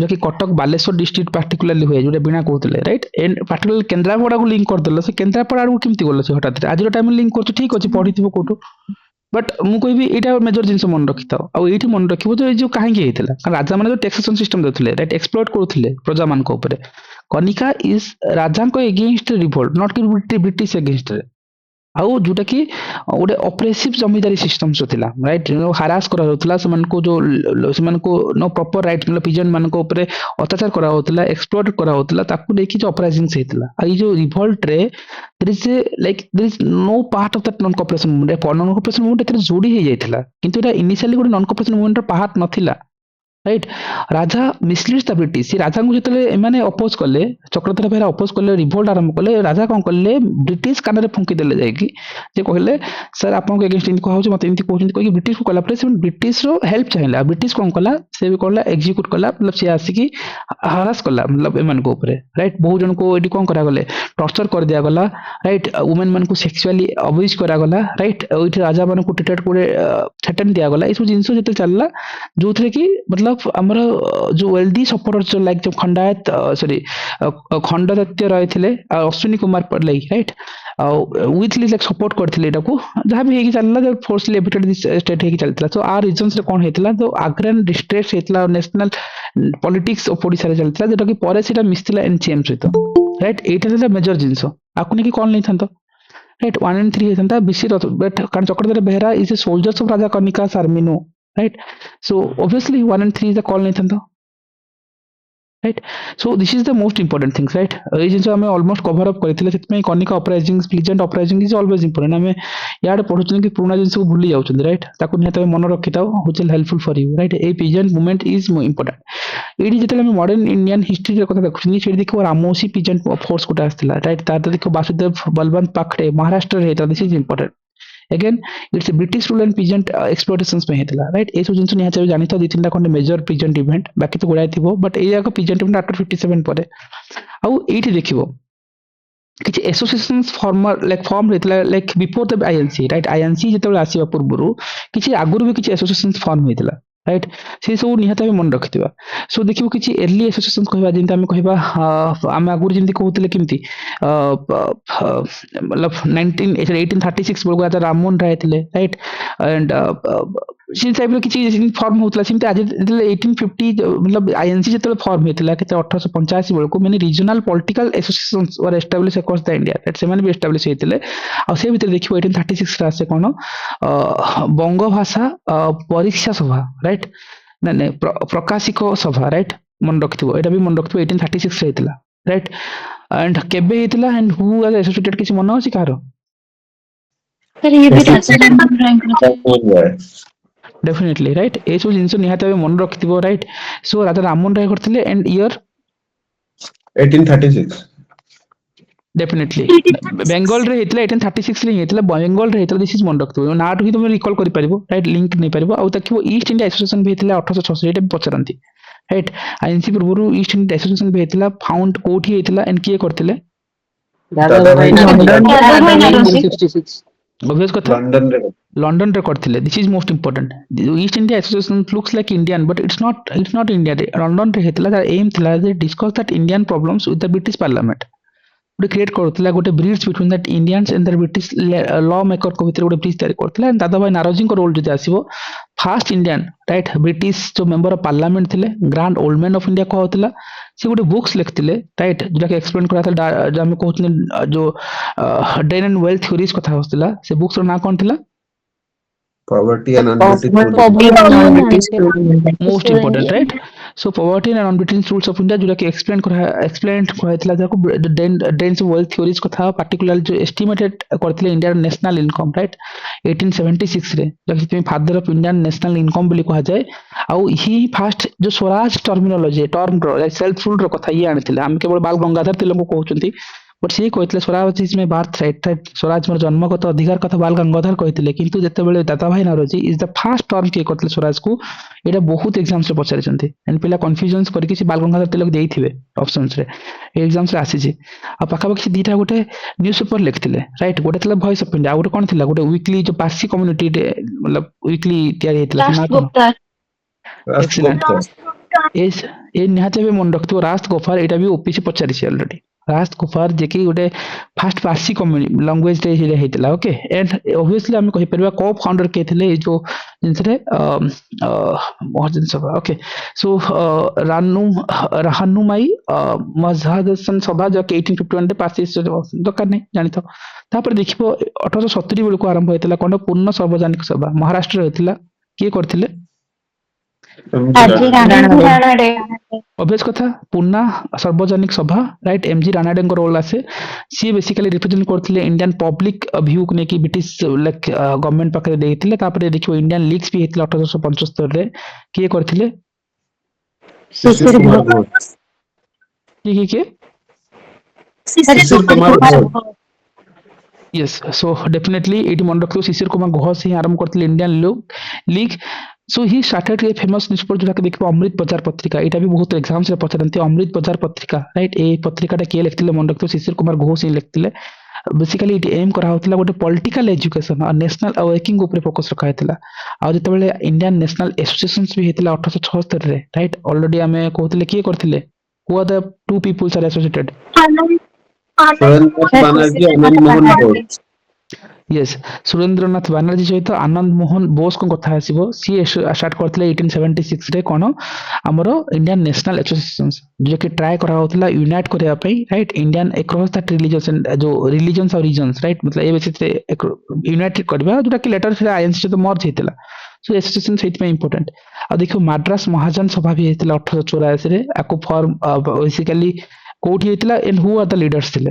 जो कि कटक बालेश्वर डिस्ट्रिक्ट पार्टिकुलरली हुए जोटा बिना कहतले। राइट एंड पार्टिकुलर केंद्रापड़ा को लिंक कर देलो। से केंद्रापड़ा को केमती गलो से हठात आज टाइम लिंक करछ। ठीक अछि पढिथिबो कोठो। बट मु कहबी एटा मेजर जिंस मन रखिथाओ। आ एठी मन रखिबो जो ए जो काहे हेतला। कारण राजा माने जो टैक्सेशन सिस्टम देथले। राइट एक्सप्लॉइट करूथले प्रजा मान को ऊपर। कनिका इज राजा को एगेंस्ट रिवोल्ट नॉट कि ब्रिटिश एगेंस्ट रे। आउ जोटा कि गोटे ऑपरेसिव जमीदारी सिस्टम जो थिला। राइट हारास करा होतला से मन को जो से मन को नो प्रॉपर राइट मतलब पिजन मान को ऊपर अत्याचार करा होतला एक्सप्लॉइट करा होतला ताकू देखि जो अपराइजिंग से हेतला। आ ई जो रिवोल्ट रे there is like there is no part of that non cooperation movement. Non cooperation movement एते जोड़ी हे जायथिला किंतु एटा इनिशियली गोटे नॉन कोऑपरेशन मूवमेंट रो पार्ट नथिला। Right raja misleads the British. से राजा को जतले एमाने अपोज कले चक्रधर बेहरा अपोज कले रिवोल्ट आरंभ कले। राजा कोन कले ब्रिटिश कान रे फुंकी देले जायकी जे कहले सर आपन को अगेंस्ट इन को होछ मते इनती कहउछन कि ब्रिटिश को कला प्ले से ब्रिटिश रो हेल्प चाहिला। ब्रिटिश कोन कला से भी कला एग्जीक्यूट कला मतलब से आसी की हरास कला मतलब एमन को ऊपर। राइट बहु जन को एडी कोन करा गले टॉर्चर कर दिया गला। राइट वुमेन मन को सेक्सुअली अब्यूज करा गला। राइट ओइठ राजा मन को ट्रीटेड कोरे थ्रेटन दिया गला। ई सब जिंस जते चलला जोथरे की मतलब हमर जो वेल्दी सपोर्टर्स जो लाइक जो खंडायत सॉरी खंडदत्य रहिथिले अश्विनी कुमार पडलाई। राइट विथली लाइक सपोर्ट करथिले एटा को जहां भी हेकी चलला जो फोर्सली एबिटेड दिस स्टेट हेकी चलतला। सो आ रीजंस रे कोन हेतला जो आग्रन डिस्ट्रेस हेतला नेशनल पॉलिटिक्स ऑफ ओडिसा रे चलतला जेटा कि परे सेटा मिस्थिला एनसीएम सहित। राइट एटा सेटा मेजर जिंस आकुने की कोन नै थांतो। राइट 1 and 3 हेतंता बिसी रथ बट कारण Chakradhar Behera is a soldiers of Raja Kanika army no. Right so obviously 1 and 3 is the call नहीं था। Right so this is the most important things. Right ए जिंस हमें ऑलमोस्ट कवर अप करथिले सेतमे Kanika uprising peasant uprising is always important. हमें याड पढुछन कि पुराना जिंस को भूली जाउछन। राइट ताको निहत मन रखिताओ which will helpful for you. Right ए peasant movement is more important. एडी जेतले हम मॉडर्न इंडियन हिस्ट्री रे कथा देखुछन सेडी देखो रामोसी प्लीजेंट फोर्स कोटा आस्थिला। राइट तार देखो वासुदेव बलवंत पाखड़े महाराष्ट्र रे हेता। This is important. Again it's a British rule and peasant exploitations में हेतला। राइट ए सब जिंस निहा जानि तो 2-3 टा खंड मेजर peasant इवेंट बाकी तो गुडाय थिबो बट ए जाको peasant इवेंट आफ्टर 57 परे। आउ एठी देखिबो किछि एसोसिएशंस फॉर्मर लाइक फॉर्म हेतला like before the INC. Right INC जेतबे आसीबा पूर्वरु किछि आगुरु भी किछि एसोसिएशंस फॉर्म हेतला। राइट से सब निहत भाव मन रखिथिबा। सो देखिबो किछि अर्ली एसोसिएशन कहबा जिंत हम कहबा हम आगुरु जिंति कहउतले किमति मतलब 1836 बेलको राजा राममोहन राय थिले। राइट एंड से टाइप रो किछि फॉर्म होतला सिमते आज 1850 मतलब आईएनसी जेतबे फॉर्म हेतला केते 1885 बेलको माने regional political associations were establish across the India. Right से माने भी एस्टैब्लिश हेतले। आ से भीतर देखिबो 1836 रा से कोन बंग भाषा परीक्षा सभा। राइट ना प्रकाशिक सभा। राइट मन रखिथिबो एटा भी मन रखिथिबो 1836 रे हेतला। राइट एंड केबे हेतला एंड हु वाज एसोसिएटेड किछि मन अछि कार सर ये भी राजा राममोहन राय को डेफिनेटली। राइट ए सब जिंस निहात भाव मन रखिथिबो। राइट सो राजा राममोहन राय करथिले एंड ईयर 1836 डेफिनेटली बेंगल रे हेतला 1836 रे हेतला बेंगल रे हेतला। दिस इज मन रखिथिबो ना तो तुम रिकॉल करि परिबो। राइट लिंक नै परिबो। आ तकिबो ईस्ट इंडिया एसोसिएशन भी हेतला 1866 एटा भी पचरंती। राइट आईएनसी पूर्वरु ईस्ट इंडिया एसोसिएशन भी हेतला फाउंड कोठी हेतला एंड किए करथिले दादा भाई नरोजी 66 obvious କଥା लंदन रे लंडन रे करथिले this is most important east India association looks like Indian but it's not India रे लंडन रे हेतला दैट एम थिला जे discuss that Indian problems with the British parliament गोटे क्रिएट करथिला गोटे bridge between that Indians and the British law maker को भीतर गोटे ब्रिज तैयारी करथिला एंड दादा भाई नारोजी को रोल जदि आसीबो फास्ट इंडियन राइट ब्रिटिश जो मेंबर ऑफ पार्लियामेंट थिले grand old man of India कहउतला से गोटे बुक्स लिखथिले राइट जोटा के एक्सप्लेन करा था जो हम कहउतले जो डेन एंड वेल्थ थ्योरीज कथा होतला से बुक्स रो ना कोन थिला poverty and unBritish most important right so poverty and unBritish rules of India जोटा कि एक्सप्लेन कहला जाको डेन्स वेल्थ थ्योरीज कथा पर्टिकुलर जो एस्टिमेटेड करथिले इंडिया नेशनल इनकम राइट 1876 रे जति father of Indian national income बोली कहा जाए आउ ही फास्ट जो swaraj terminology term self rule रो कथा ये आनिथिले हम केवल बाल गंगाधर तिलक को कहउचंती बट से कहते स्वराज इज में बार्थ राइट राइट स्वराज मोर जन्मगत अधिकार कथा बाल गंगाधर कहते किंतु जते बेले Dadabhai Naoroji is the first term के करते स्वराज को एटा बहुत एग्जाम्स रे पचारि छथि एंड पिला कंफ्यूजन्स करके से बाल गंगाधर तिलक देइथिबे ऑप्शंस रे एग्जाम्स रे आसी जे आ पाखा पाखी दीटा गोटे न्यूज़पेपर लिखथिले राइट गोटे तला वॉइस ऑफ इंडिया गोटे कोन थिला गोटे वीकली जो पारसी कम्युनिटी रे मतलब वीकली तयारी हेतला ना कोन ए निहाते भी मन रखतो रास्त गोफार एटा भी ओपीसी पचारि छै ऑलरेडी रास्त गोफार जे कि गोटे फास्ट पारसी कम्युनिटी लैंग्वेज रे हिले हेतला ओके एंड ऑब्वियसली हम कहि परबा को फाउंडर के थिले ए जो जिनसे महाजन सभा ओके सो राहनुमाई मजहादसन सभा जो कि 1851 रे पास दरकार नहीं जानि तो तापर देखिबो 1870 बेल को आरंभ हेतला कोन पूर्ण सार्वजनिक सभा महाराष्ट्र रे हेतला के करथिले ऑब्वियस कथा पूर्णा सार्वजनिक सभा राइट एमजी रानाडे रोल आसे सी बेसिकली रिप्रेजेंट करथिले इंडियन पब्लिक व्यू को नेकी ब्रिटिश लाइक गवर्नमेंट पाखरे देथिले तापर देखिबो इंडियन लीग्स भी हेतला 1875 रे के करथिले के Shishir Kumar Ghosh yes so definitely एटी मन रखियो शिशिर कुमार घोष ही आरंभ करथिले Indian league so he started a famous newspaper जोटा देखिबो अमृत बाजार पत्रिका एटा भी बहुत एग्जाम्स रे पचारंती अमृत बाजार पत्रिका राइट ए पत्रिकाटा के लिखथिले मन रखियो शिशिर कुमार घोष ही लिखथिले बेसिकली इट एम करा होतला गोटे पॉलिटिकल एजुकेशन और नेशनल अवेकिंग ऊपर फोकस रखा हेतला आ जते बेले इंडियन नेशनल एसोसिएशंस भी हेतला 1876 रे राइट ऑलरेडी हमें कहथिले के करथिले who are the two peoples are associated Surendranath Banerjee Anand Mohan Bose yes Surendranath Banerjee सहित आनंद मोहन बोस को कथा आसीबो सी स्टार्ट करथिले 1876 रे कोन हमरो इंडियन नेशनल एसोसिएशंस जो कि ट्राई करा होतला यूनाइट करिया पई right Indian across that religion जो रिलीजन्स और रीजन्स राइट मतलब ए बेसिस रे यूनाइट करबा जोटा कि लेटर से आईएनसी तो मर्ज हेतला सो एसोसिएशन सहित में इंपोर्टेंट आ देखो मद्रास महाजन सभा भी हेतला 1884 रे आको फॉर्म बेसिकली कोठी हेतला and who are the leaders थिले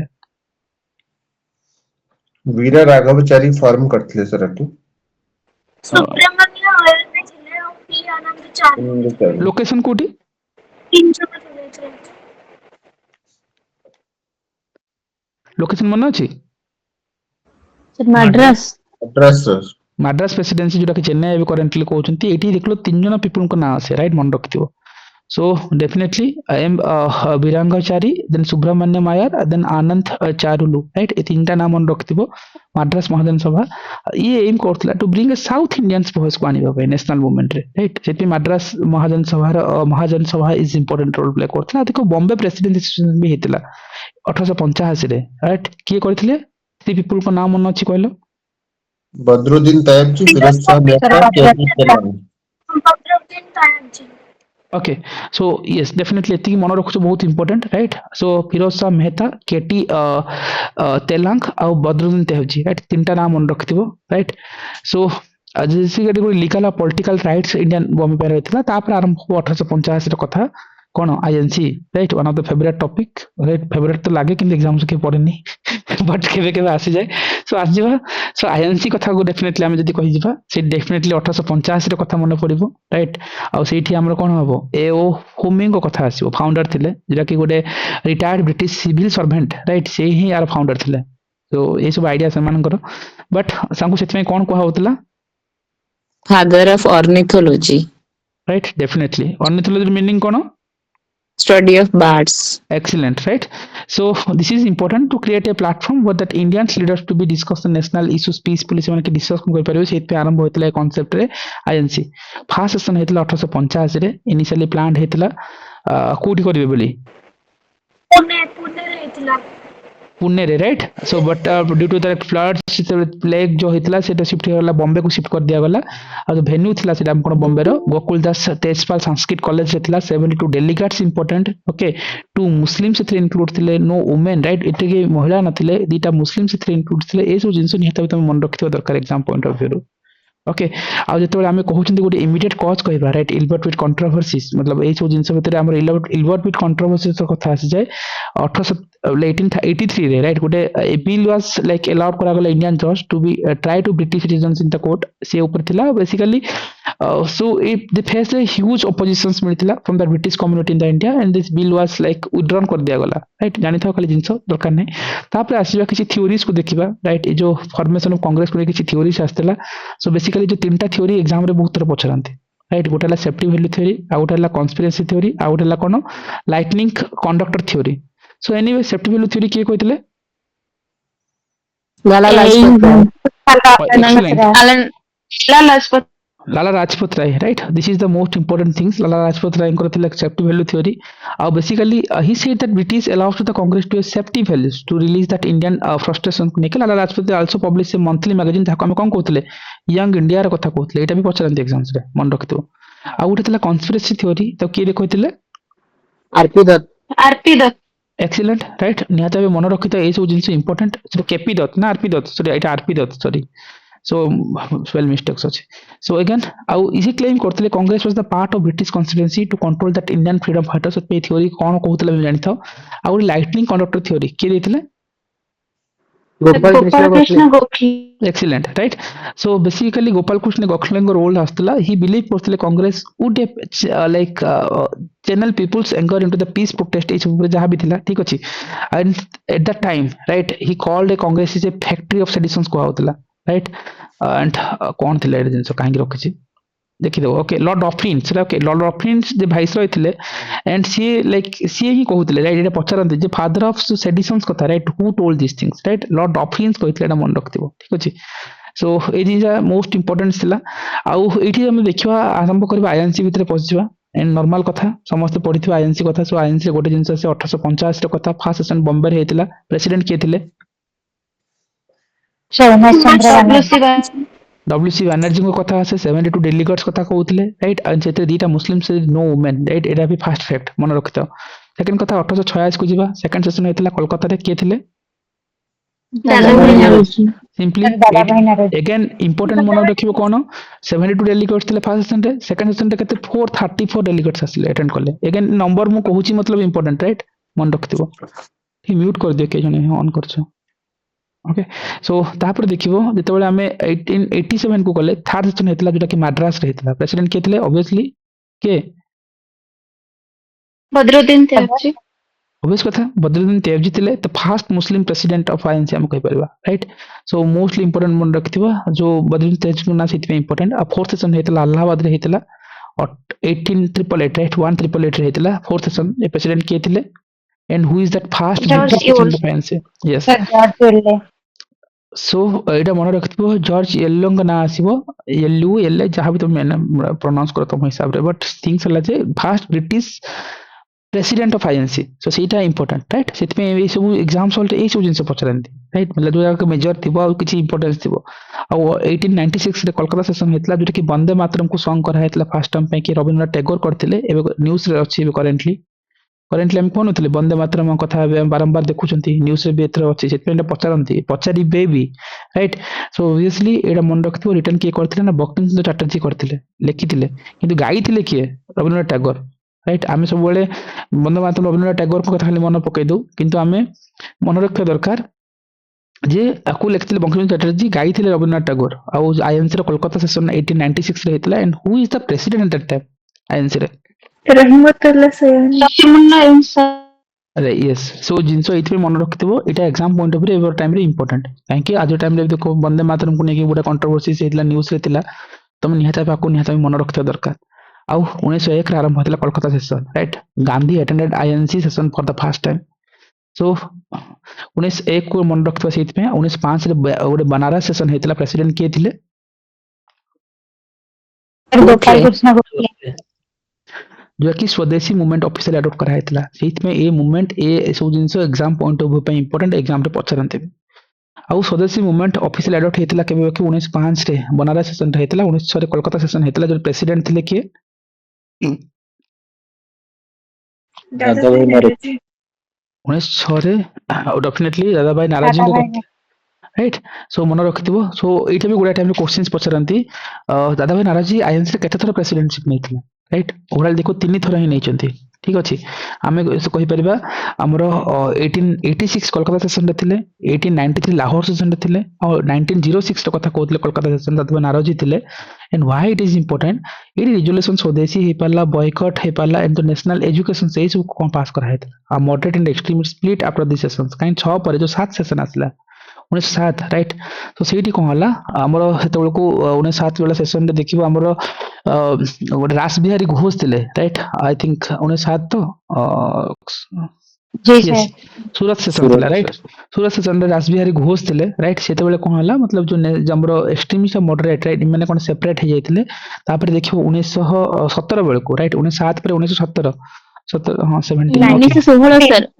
वीर राघवचारी फॉर्म करथिले सर अटू सुब्रमण्य अय्यर ଥିଲେ ଆଉ ପି ଆନନ୍ଦ ଚାରି लोकेशन कोठी 300 ରେ लोकेशन मन अछि मद्रास मद्रास मद्रास प्रेसिडेंसी जोटा कि चेन्नई अभी करेंटली कहउचंती एठी देखलो तीन जन पीपल को ना आसे राइट मन रखथियो so definitely I M Viraraghavachari then Subramaniam Iyer then Ananda Charlu right ए तीनटा नाम मन रखथिबो मद्रास महाजन सभा ये एम करथला to bring a south Indians voice को आनिबा पे नेशनल मूवमेंट रे राइट सेति मद्रास महाजन सभा इज इंपोर्टेंट रोल प्ले करथला देखो बॉम्बे प्रेसिडेंसी भी हेतला 1885 रे राइट के करथिले ती पीपल को नाम मन अछि कहलो Badruddin Tyabji Firoz Shah Mehta Badruddin Tyabji okay so yes definitely एति मन रखु बहुत important right so Firoz Shah Mehta K T Telang आ बदरुद्दीन तैयबजी राइट तीनटा नाम मन रखथिबो राइट सो आज जैसे legal political rights Indian government पे रहथिला तापर आरंभ हो 1885 रो कथा कोन INC right one of the favourite topic right favourite तो लागे कि एग्जाम से के पड़ेनी बट केबे केबे आसी जाए सो आज जीवा सो आईएनसी कथा को डेफिनेटली हम जदी कहि जीवा से डेफिनेटली 1885 रो कथा मन पड़िबो राइट आ सेठी हमर कोन हबो एओ होमिंग को कथा आसीबो फाउंडर थिले जेटा कि गोटे retired British civil servant right से ही यार फाउंडर थिले तो ए सब आईडिया समान करो बट सांगु सेति में कोन कोहा होतला father of ornithology right definitely ornithology meaning cone study of birds. Excellent, right? So this is important to create a platform where that Indian leaders to be discuss the national issues peacefully ସେମାନେ କି discuss କରିପାରିବେ ସେଇଥିପାଇଁ ଆରମ୍ଭ ହୋଇଥିଲା ଏ concept ରେ INC first session ହେଇଥିଲା 1885 ରେ ଇନିशिয়াଲି plan ହେଇଥିଲା କୋଉଠି କରିବେ ବୋଲି पुणे रे right so but due to the floods plague जो होइतला सेटा शिफ्ट होला बॉम्बे को शिफ्ट कर दिया गला आ वेन्यू थिला सेटा कोन बॉम्बे रो गोकुल दास तेजपाल संस्कृत कॉलेज रे थिला 72 delegates important okay to Muslims से इंक्लूड थिले नो वुमेन राइट एटे के महिला नथिले दीटा मुस्लिम्स से इंक्लूड थिले ए सब जिंस निहत तुम मन रखिथो दरकार एग्जाम पॉइंट ऑफ व्यू रो ओके आ जेतेबेले आमे कहउछन्ती गोटे इमीडिएट कॉज कहबा राइट इल्बर्ट विथ कंट्रोवर्सीज मतलब ए सब जिंस भितर हमर इल्बर्ट विथ कंट्रोवर्सीज कथा आसी जाय 1883 रे राइट गोटे ए बिल वाज लाइक अलाउड करा गला इंडियन जज to be try to British citizens in the court से ऊपर थिला basically so if they face a huge oppositions मिलथिला from the British community in the India and this bill was like withdrawn कर दिया गला right जानि था खाली जिंस दरकार नै तापर आसीबा किछि थ्योरीज को देखिबा राइट ए जो फॉर्मेशन ऑफ कांग्रेस को किछि थ्योरीज आस्तेला सो बेसिकली जो तीनटा थ्योरी एग्जाम रे बहुत तरह पछरांती राइट गोटे ला सेफ्टी वैल्यू थ्योरी आ गोटे ला कॉन्स्पिरेसी थ्योरी आ गोटे ला कोन lightning conductor theory so anyway safety valve theory के कहतिले Lala Lajpat Lala Lajpat Rai right this is the most important things Lala Lajpat Rai करथिले सेफ्टी वैल्यू थ्योरी आ basically he said that British allowed to the Congress to safety valves to release that Indian frustration नेके Lala Lajpat also publish ए monthly magazine ताको हम कोन कहथिले young India रे कथा कहथिले एटा भी पछरंती exams रे मन रखितो आ उठे थिला कॉन्स्पिरेसी थ्योरी तो के रे कहथिले RP Dutt एक्सीलेंट राइट निहात भाव मन रखिता ए सब जिंस इंपोर्टेंट सेटा केपी दत्त ना आरपी दत्त सॉरी एटा RP Dutt sorry so spell mistakes अछि सो अगेन आउ इसी क्लेम करथिले Congress was the part of British constituency to control that Indian freedom fighters पे थ्योरी कोन कहथिले जानि था आउ लाइटनिंग कंडक्टर थ्योरी के देथिले Gopal Krishna Gokhale excellent right so basically Gopal Krishna Gokhale role hastala he believed portile Congress would channel people's anger into the peace protest is jaha bi thila ठीक अछि and at that time right he called a Congress is a factory of seditions ko होतला right and कोन थिला ए जिंस काहे रखछि देखि दो okay lord ऑफिन्स okay lord ऑफिन्स जे भाइसरॉय थिले एंड सी लाइक सी ही कहउथिले राइट एटा पचरंते जे फादर ऑफ सेडिशंस कथा right who told this things right lord ऑफिन्स कहथिले एटा मन रखथिबो ठीक अछि सो ए जिंसा मोस्ट इंपोर्टेंट थिला आउ एठी हम देखिबा आरंभ करबा आईएनसी भितर पहुंचबा एंड नॉर्मल कथा समस्त पढिथिबा आईएनसी कथा सो आईएनसी गोटे जिंस से 1885 रे कथा फर्स्ट सेशन बॉम्बे रे हेतिला प्रेसिडेंट के थिले डब्ल्यूसी बनर्जी को कथा আছে 72 डेलीगेट्स कथा कहउथिले राइट एंड सेते दीटा मुस्लिम्स नो वुमेन राइट एटा भी फर्स्ट फैक्ट मन रखितो सेकंड कथा 1886 को जीवा सेकंड सेशन हेतिला कोलकाता रे के थिले सिंपली अगेन इंपोर्टेंट मन रखिबो कोन 72 डेलीगेट्स थिले फर्स्ट सेशन रे सेकंड सेशन रे केते 434 डेलीगेट्स आसिले अटेंड करले अगेन नंबर मु कहूची मतलब इंपोर्टेंट राइट मन रखितो ही म्यूट कर दियो के जने ऑन करछो ओके सो तापर देखिबो जेतेबेले हमें 1887 को गले थर्ड सेशन हेतला जोटा कि मद्रास रे हेतला प्रेसिडेंट के थिले ऑब्वियसली के बद्रुद्दीन त्यागजी ऑब्वियस कथा बद्रुद्दीन त्यागजी थिले the first Muslim president of INC हम कहि परबा राइट सो मोस्टली इंपोर्टेंट मन रखथिबा जो बद्रुद्दीन त्यागजी को ना सिटी इंपोर्टेंट आ फोर्थ सेशन हेतला इलाहाबाद रे हेतला 18888 राइट 1888 रे हेतला फोर्थ सेशन ए प्रेसिडेंट के थिले and who is that first president of INC yes so एटा मन रखथिबो जॉर्ज येल्लोंग ना आसीबो येल्लू एल जहां भी तुम प्रोनाउंस करो तुम हिसाब रे बट थिंग्स हला जे first British president of INC so सेटा इंपोर्टेंट राइट सेत में ए सब एग्जाम सॉल्ट ए सब जिंस पचरंती राइट मतलब जो मेजर थिबो आ किछि इंपोर्टेंस थिबो आ 1896 रे कोलकाता सेशन हेतला जोटा कि वंदे मातरम को सॉन्ग करा हेतला फर्स्ट टाइम पे कि रविंद्रनाथ टैगोर करथिले एबे न्यूज़ रे अछि करेंटली हम कोन होतले वंदे मातरम कथा बारंबार देखुचंती न्यूज़ रे भी एथर अछि सेत पे पचरंती पचारी बेबी राइट सो ऑब्वियसली एटा मन रखथिबो रिटर्न के करथिले ना बंकिम चंद्र चटर्जी करथिले लिखिथिले किंतु गाइथिले के रविंद्रनाथ टैगोर राइट आमे सब बेले वंदे मातरम रविंद्रनाथ टैगोर को कथा खाली मन पकई दउ किंतु आमे मन रखिया दरकार जे आकु लिखथिले बंकिम चंद्र चटर्जी गाइथिले रविंद्रनाथ टैगोर आ आईएनसी रे कोलकाता सेशन 1896 रे हेतला and who is the president at that time INC रे रहमतुल्लाह सैयद अरे यस सो जिंसो इथि मन रखथिबो एटा exam point of view ever time रे इंपोर्टेंट काहे आज टाइम रे देखो वंदे मातरम को नेकी बडा कंट्रोवर्सी सेतला न्यूज़ रे थिला तुम निहाता पाको निहाता मन रखथिबो दरकार आउ 1901 रे आरंभ होता Kolkata session right Gandhi attended INC session for the first time so 1901 को मन रखिबा सेति पे 1905 रे गोटे बनारस सेशन हेतला प्रेसिडेंट किए थिले गोपाल कृष्ण गोखले जो कि स्वदेशी मूवमेंट ऑफिशियल अडॉप्ट करा हेतला सेति में ए मूवमेंट ए सब जिंस एग्जाम पॉइंट ऑफ व्यू पे इंपोर्टेंट एग्जाम रे पचरंते आउ स्वदेशी मूवमेंट ऑफिशियल अडॉप्ट हेतला केबे कि 1905 रे बनारस सेशन रे हेतला 1906 रे कोलकाता सेशन हेतला जो प्रेसिडेंट थिले कि दादा भाई नरक 1906 रे डेफिनेटली दादा भाई नाराजी को राइट सो मन रखिथिबो सो एटा भी गुडा टाइम रे क्वेश्चंस पचरंती दादा भाई नाराजी आईएनसी रे केते थरा प्रेसिडेंटशिप नेथिले राइट ओवरऑल देखो 3 थरा ही नेचंती ठीक अछि आमे कहि परिबा हमरो 1886 कोलकाता सेशन रे थिले 1893 लाहौर सेशन रे थिले और 1906 रो कथा कहतले कोलकाता सेशन दादा भाई नाराजी थिले and why it is important A resolution स्वदेशी हे पाला बॉयकॉट हे पाला इंटरनेशनल एजुकेशन से सब कोन पास करा हेतला आ moderate and extreme split after this sessions काइन 6 पर जो 7 सेशन आसला 1907 राइट तो सेठी कोन हला हमरो हेतबेल को 1907 वाला सेशन रे देखिबो हमरो गोटे रास बिहारी घोष थिले राइट आई थिंक 1907 तो जी यस सर सूरत सेशन थिला राइट सूरत सेशन रे रास बिहारी घोष थिले राइट सेतेबेले कोन हला मतलब जो हमरो एक्सट्रीमिस्ट मॉडरेट राइट माने कोन सेपरेट हे जाइथिले तापर देखिबो 1917 बेल को राइट 1907 पर 1917 17 हां 17 ओके 1916 सर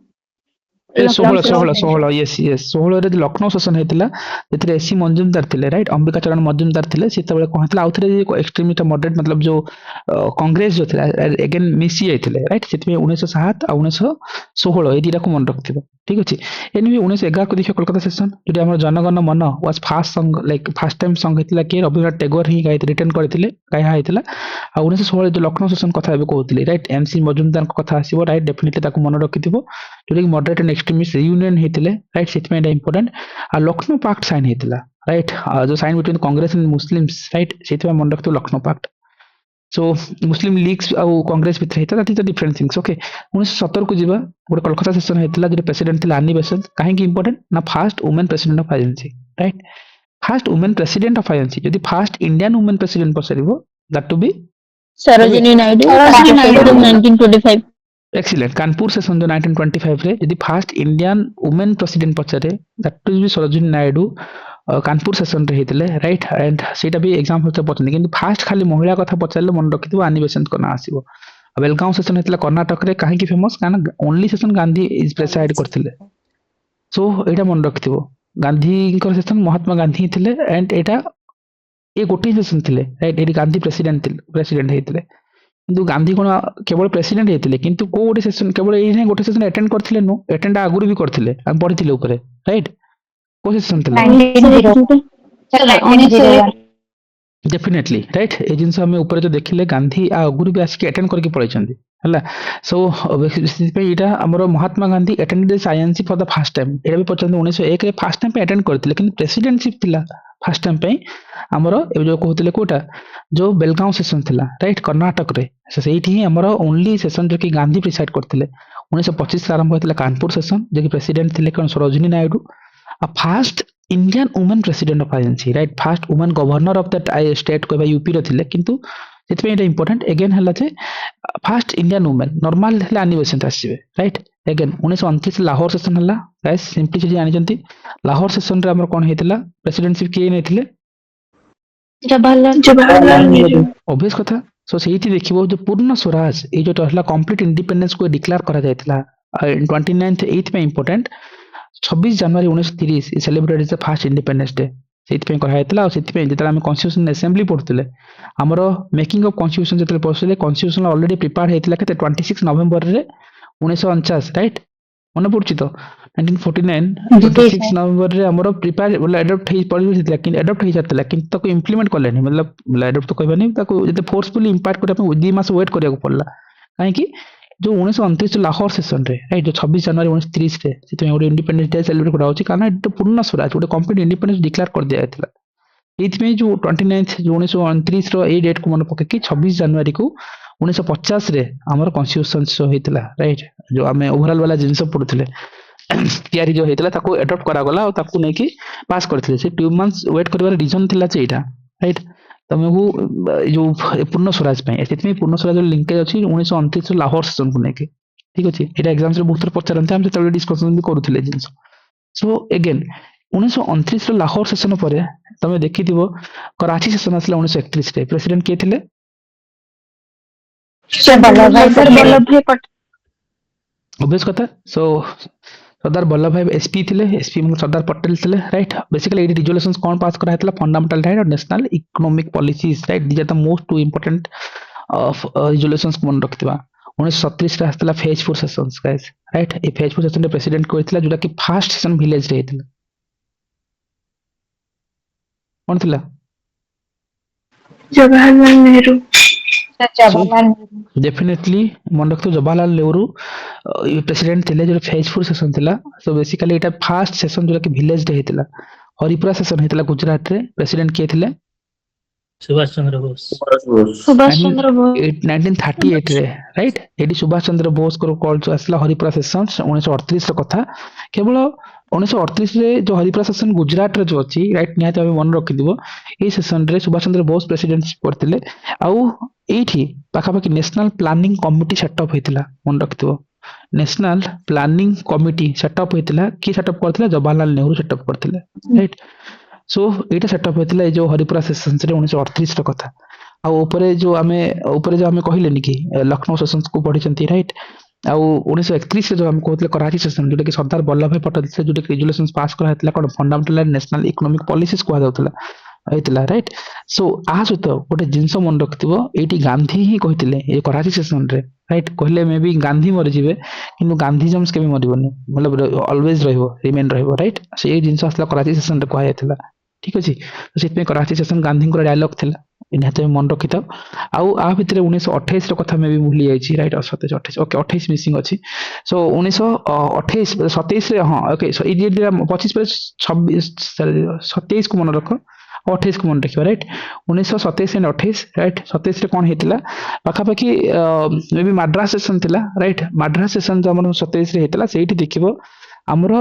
16 यस यस 16 रे लखनऊ सेशन हेतिला जेतरे एसी मजुमदार थिले राइट अंबिका चरण मजुमदार थिले सेतेबेले कोन हेतला आउथरे एक्सट्रीमिस्ट मॉडरेट मतलब जो कांग्रेस जो थिला अगेन मिसी आइथिले राइट सेतमे 1907 आ 1916 ए दिरा को मन रखथिबो ठीक अछि एनबी 1911 को देखियो कोलकाता सेशन जेडी हमर Jana Gana Mana was first song like first time song हेतिला के रविन्द्रनाथ टैगोर ही गाइते रिटर्न करथिले गाया हेतिला आ 1916 जो लखनऊ सेशन कथा एबे कहउतिले राइट एमसी मजुमदार को कथा आसीबो राइट डेफिनेटली ताको मन रखिथिबो जोडी मॉडरेट एंड एक्सट्रीमिस्ट रियूनियन हेतिले राइट सेतमे एटा इंपोर्टेंट आ लखनऊ पैक्ट साइन हेतिला राइट जो sign between Congress and Muslims right सेतमे मन रखतो Lucknow pact so Muslim leagues आ कांग्रेस भितर हेता that is the different things okay 1917 को जीवा गोटे कोलकाता सेशन हेतिला जो प्रेसिडेंट थिला आनी बेसेंट काहे की इंपोर्टेंट ना first women president of INC right first women president of INC यदि फर्स्ट इंडियन वुमेन प्रेसिडेंट पसरिबो that to be Sarojini Naidu 1925 excellent Kanpur session जो 1925 रे यदि फर्स्ट इंडियन वुमेन प्रेसिडेंट पचरे that to be Sarojini Naidu Kanpur session रे हेतिले राइट एंड सेटा भी एग्जाम होते पचने किंतु फर्स्ट खाली महिला कथा पचारले मन रखिथिबो आनी बेसेंट को ना आसीबो बेलगांव सेशन हेतिला कर्नाटक रे काहे की फेमस काना only session Gandhi is preside करथिले सो एटा मन रखिथिबो गांधी इंकर सेशन महात्मा गांधी थिले एंड एटा ए गोटी सेशन थिले राइट एडी गांधी प्रेसिडेंट हेतिले किंतु गांधी कोन केवल प्रेसिडेंट हेतिले किंतु को गोटे सेशन केवल एही नै गोटे सेशन अटेंड करथिले नो अटेंड आगुरु भी करथिले हम पढिथिले ऊपर राइट को सेशन थिले डेफिनेटली राइट ए जिंस हम ऊपर जो देखिले गांधी आगुरु भी आसी अटेंड करके पळैछंती हला सो बेसिकली एटा हमरो Mahatma Gandhi attend this INC for the first time एटा भी 1901 रे फर्स्ट टाइम पे अटेंड करथिले किंतु प्रेसिडेंटशिप थिला फर्स्ट टाइम पे हमरो ए जो कहथिले कोटा जो बेलगांव सेशन थिला राइट कर्नाटक रे सेठी ही हमरो ओनली सेशन जो कि गांधी प्रिसाइड करथिले 1925 से आरंभ होइतिला कानपुर सेशन जे कि प्रेसिडेंट थिले कोन सरोजिनी नायडू आ first Indian women president of INC right first women governor of that state को यूपी रो थिले किंतु सेतमे एटा इंपोर्टेंट अगेन हला जे फर्स्ट इंडियन वुमेन नॉर्मल हला एनिवर्सरी आसीबे राइट अगेन 1929 लाहौर सेशन हला गाइस सिंपली जे जानि जंती लाहौर सेशन रे हमर कोन हेतिला प्रेसिडेंटशिप के नेथिले जवाहरलाल नेहरू ऑब्वियस कथा सो सेठी देखिबो जो पूर्ण स्वराज ए जो हला कंप्लीट इंडिपेंडेंस को डिक्लेयर करा जायतिला 29th 8th में important 26 January 1930 is celebrated as the first independence day सेठी पे करा हेतला और सेठी पे जेतला हम कॉन्स्टिट्यूशन असेंबली पढुतले हमरो मेकिंग ऑफ कॉन्स्टिट्यूशन जेतले पढुतले कॉन्स्टिट्यूशन ऑलरेडी प्रिपेयर्ड हेतला के 26 नवंबर रे 1949 राइट मन पड़छि तो 1949 26 नवंबर रे हमरो प्रिपेयर बोला एडॉप्ट हे पढि हेतला कि एडॉप्ट हे जातला कि ताको इंप्लीमेंट करलेनी मतलब एडॉप्ट तो कहबानी ताको जते फोर्सफुली इंपैक्ट करे अपन उदी मास वेट करिया को पड़ला काहे कि जो 1929 लाहौर सेशन रे राइट जो 26 जनवरी 1930 रे सेते ओडे इंडिपेंडेंस डे सेलिब्रेट करा होची कारण एटा पूर्ण स्वराज ओडे कंप्लीट इंडिपेंडेंस डिक्लेयर कर दिया हेतला एथमे जो 29th जो 1929 रो ए डेट को मन पके कि 26 जनवरी को 1950 रे हमर कॉन्स्टिट्यूशन सो हेतला राइट जो हमें ओवरऑल वाला जिंस पडुतले तयारी जो हेतला ताको एडॉप्ट करा गला और ताको नै कि पास करथिले से 2 मंथ्स वेट करबार रीजन थिला जे एटा राइट तुमको जो पूर्ण स्वराज से पूर्ण स्वराज लिंकेज अच्छी 1929 लाहौर सेशन को लेके ठीक अच्छे ये एग्जाम बहुत थर पचारते हम से डिस्कसन भी करूँ जिन सो एगेन 1929 लाहौर सेशन पर तुम देखी कराची सेशन आसला 1931 प्रेसिडेंट किए थे सरदार वल्लभ भाई पटेल। ऑब्वियस कथा सो सरदार वल्लभ भाई एसपी थे एसपी मतलब सरदार पटेल थे राइट बेसिकली ये रिजोल्यूशंस कौन पास करा था फंडामेंटल राइट और national economic policies right these are the most two important resolutions मन रखिबा 1937 रे आस्तला फेज 4 सेशंस गाइस राइट ए फेज 4 सेशन रे प्रेसिडेंट कोइतला जोटा कि फर्स्ट सेशन विलेज रे हेतला कौन थिला जवाहरलाल नेहरू। डेफिनेटली मन रखतो जवाहरलाल नेहरू प्रेसिडेंट थे जो फेज 4 सेशन थिला सो बेसिकली एटा फर्स्ट सेशन जोटा कि विलेज रे हेतला हरिपुरा सेशन हेतला गुजरात रे प्रेसिडेंट किए थिले सुभाष चंद्र बोस सुभाष चंद्र बोस 1938 रे राइट एडी सुभाष चंद्र बोस को कॉल जो आसला हरिपुरा सेशन 1938 रो कथा केवल 1938 रे जो हरिपुरा सेशन गुजरात रे जो अछि राइट निहाते हम मन रखि दिबो ए सेशन रे सुभाष चंद्र बोस प्रेसिडेंटशिप करथिले आउ एठी पाखापाखि नेशनल प्लानिंग कमिटी सेटअप होइतिला मन रखिथिबो नेशनल प्लानिंग कमिटी सेटअप होइतिला की सेटअप करथिला जवाहरलाल नेहरू सेटअप करथिले राइट सो एटा सेटअप होइतिला जो हरिपुरा सेशन रे 1938 रो कथा आ ऊपर जो हमें कहले नि कि लखनऊ सेशन को पढ़ी राइट आउ 1931 रे जो हम कहते कराची सेशन जोटा कि सरदार वल्लभ भाई पटेल से जोटा रिजोल्यूशंस पास करा हेतला कोन fundamental and national economic policies को जाउतला हेतला राइट सो आ सहित गोटे जिनस मन रखिथिबो एटी गांधी ही कहिथिले ए कराची सेशन रे राइट कहले मे बी गांधी मरि जिवे किंतु गांधीजम्स केबे मरिबोनी मतलब ऑलवेज रहइबो रिमेन रहइबो राइट सो ए जिनस असला कराची सेशन रे कहया हेतला ठीक अछि तो सेतमे कराची सेशन गांधी को डायलॉग थिला इनहाते मन रखिता आउ आ भितरे 1928 रो कथा में भी भूली जाइछि राइट 27 28 ओके 28 मिसिंग अछि सो 1928 27 रे हां ओके सो ई 25 पर 26 27 को मन रखो 28 को मन रखिबा राइट 1927 एंड 28 राइट 27 रे कोन हेतिला पाखापाखि मे बी मद्रास सेशन थिला राइट मद्रास सेशन जो हमर 27 रे हेतिला सेठी देखिबो हमरो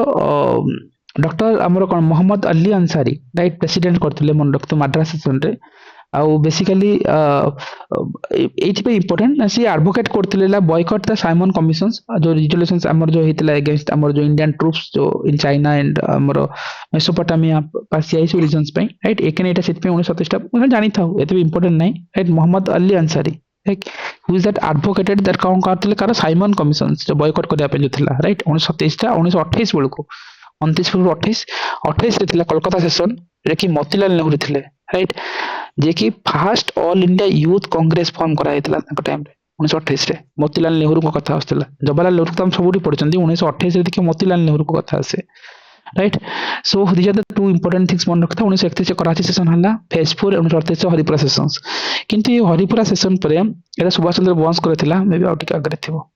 डॉक्टर हमरो कोन मोहम्मद अली अंसारी राइट प्रेसिडेंट करथिले मन रखतो मद्रास सेशन रे आउ बेसिकली एथि इंपोर्टेंट सी एडवोकेट करथिले बॉयकॉट द साइमन कमिशंस जो रिजोल्यूशंस हमर जो हेतिला अगेंस्ट हमर जो इंडियन ट्रूप्स जो इन चाइना एंड हमर मेसोपोटामिया पासियाइस रीजन्स पे राइट एकने एटा सेति पे 1927 टा जानि थाउ एते इंपोर्टेंट नै right Mohammad Ali Ansari right who is that advocated that काउन करथिले कार साइमन कमिशंस जो बॉयकॉट करिया पे जो थिला राइट 1927 टा 1928 बेलको 29 फरवरी 28 रे थिला कोलकाता सेशन रे कि मोतीलाल नेहरू थिले राइट जे कि first all India youth Congress form करा हेतला ताको टाइम रे 1928 रे मोतीलाल नेहरू को कथा आस्तला जवाहरलाल नेहरू तो हम सबुठी पढचंदी 1928 रे देखि मोतीलाल नेहरू को कथा आसे right so these are the two important things मन रखता 1931 से कराची सेशन हला फेज 4 1938 हरिपुरा सेशंस किंतु ये हरिपुरा सेशन पर एरा सुभाष चंद्र बोस करथिला मे बी आउट आगे थिबो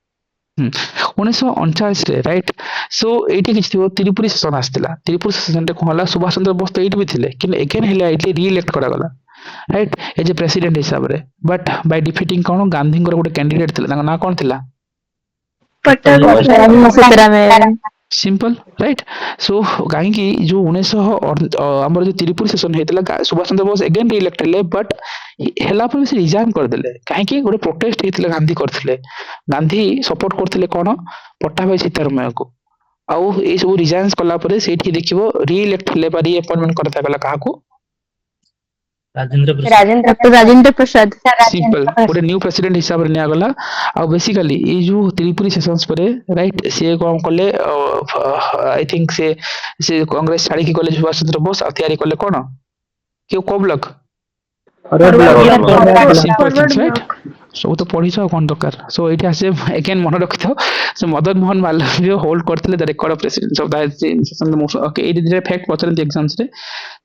1939 रे राइट सो एटी किछ थियो त्रिपुरी सेशन आस्तिला त्रिपुरी सेशन रे कोहला सुभाष चंद्र बोस तो एटी भी थिले किन अगेन हेला एटी री इलेक्ट करा गला राइट एज ए प्रेसिडेंट हिसाब रे बट बाय डिफीटिंग कोन गांधी को गोटे कैंडिडेट थिला ना कोन थिला पटेल सिंपल राइट सो कहीं की जो 1900 हमर जो त्रिपुरी सेशन हेतला सुभाष चंद्र बोस अगेन री इलेक्ट हेले बट हेला पर से रिजाइन कर देले काहे की गोटे प्रोटेस्ट हेतले गांधी करथिले गांधी सपोर्ट करथिले कोन पट्टाभाई सीतारामैया को आउ ए सब रिजाइन्स कला पर सेठी देखिबो री इलेक्ट हेले पर री अपॉइंटमेंट करता गला काहा को राजेंद्र प्रसाद सिंपल गोटे न्यू प्रेसिडेंट हिसाब रे निया गला आ बेसिकली ए जो त्रिपुरी सेशंस परे राइट से कोन कले आई थिंक से कांग्रेस छाड़ी की कले सुभाष चंद्र बोस आ तयारी कले कोन के को ब्लॉक राइट सब तो पढ़ी छ कोन दरकार सो एठी आसे अगेन मन रखिथो सो मदन मोहन मालवीय होल्ड करथिले the record of president of the session the most okay it is fact पचरन एग्जाम्स रे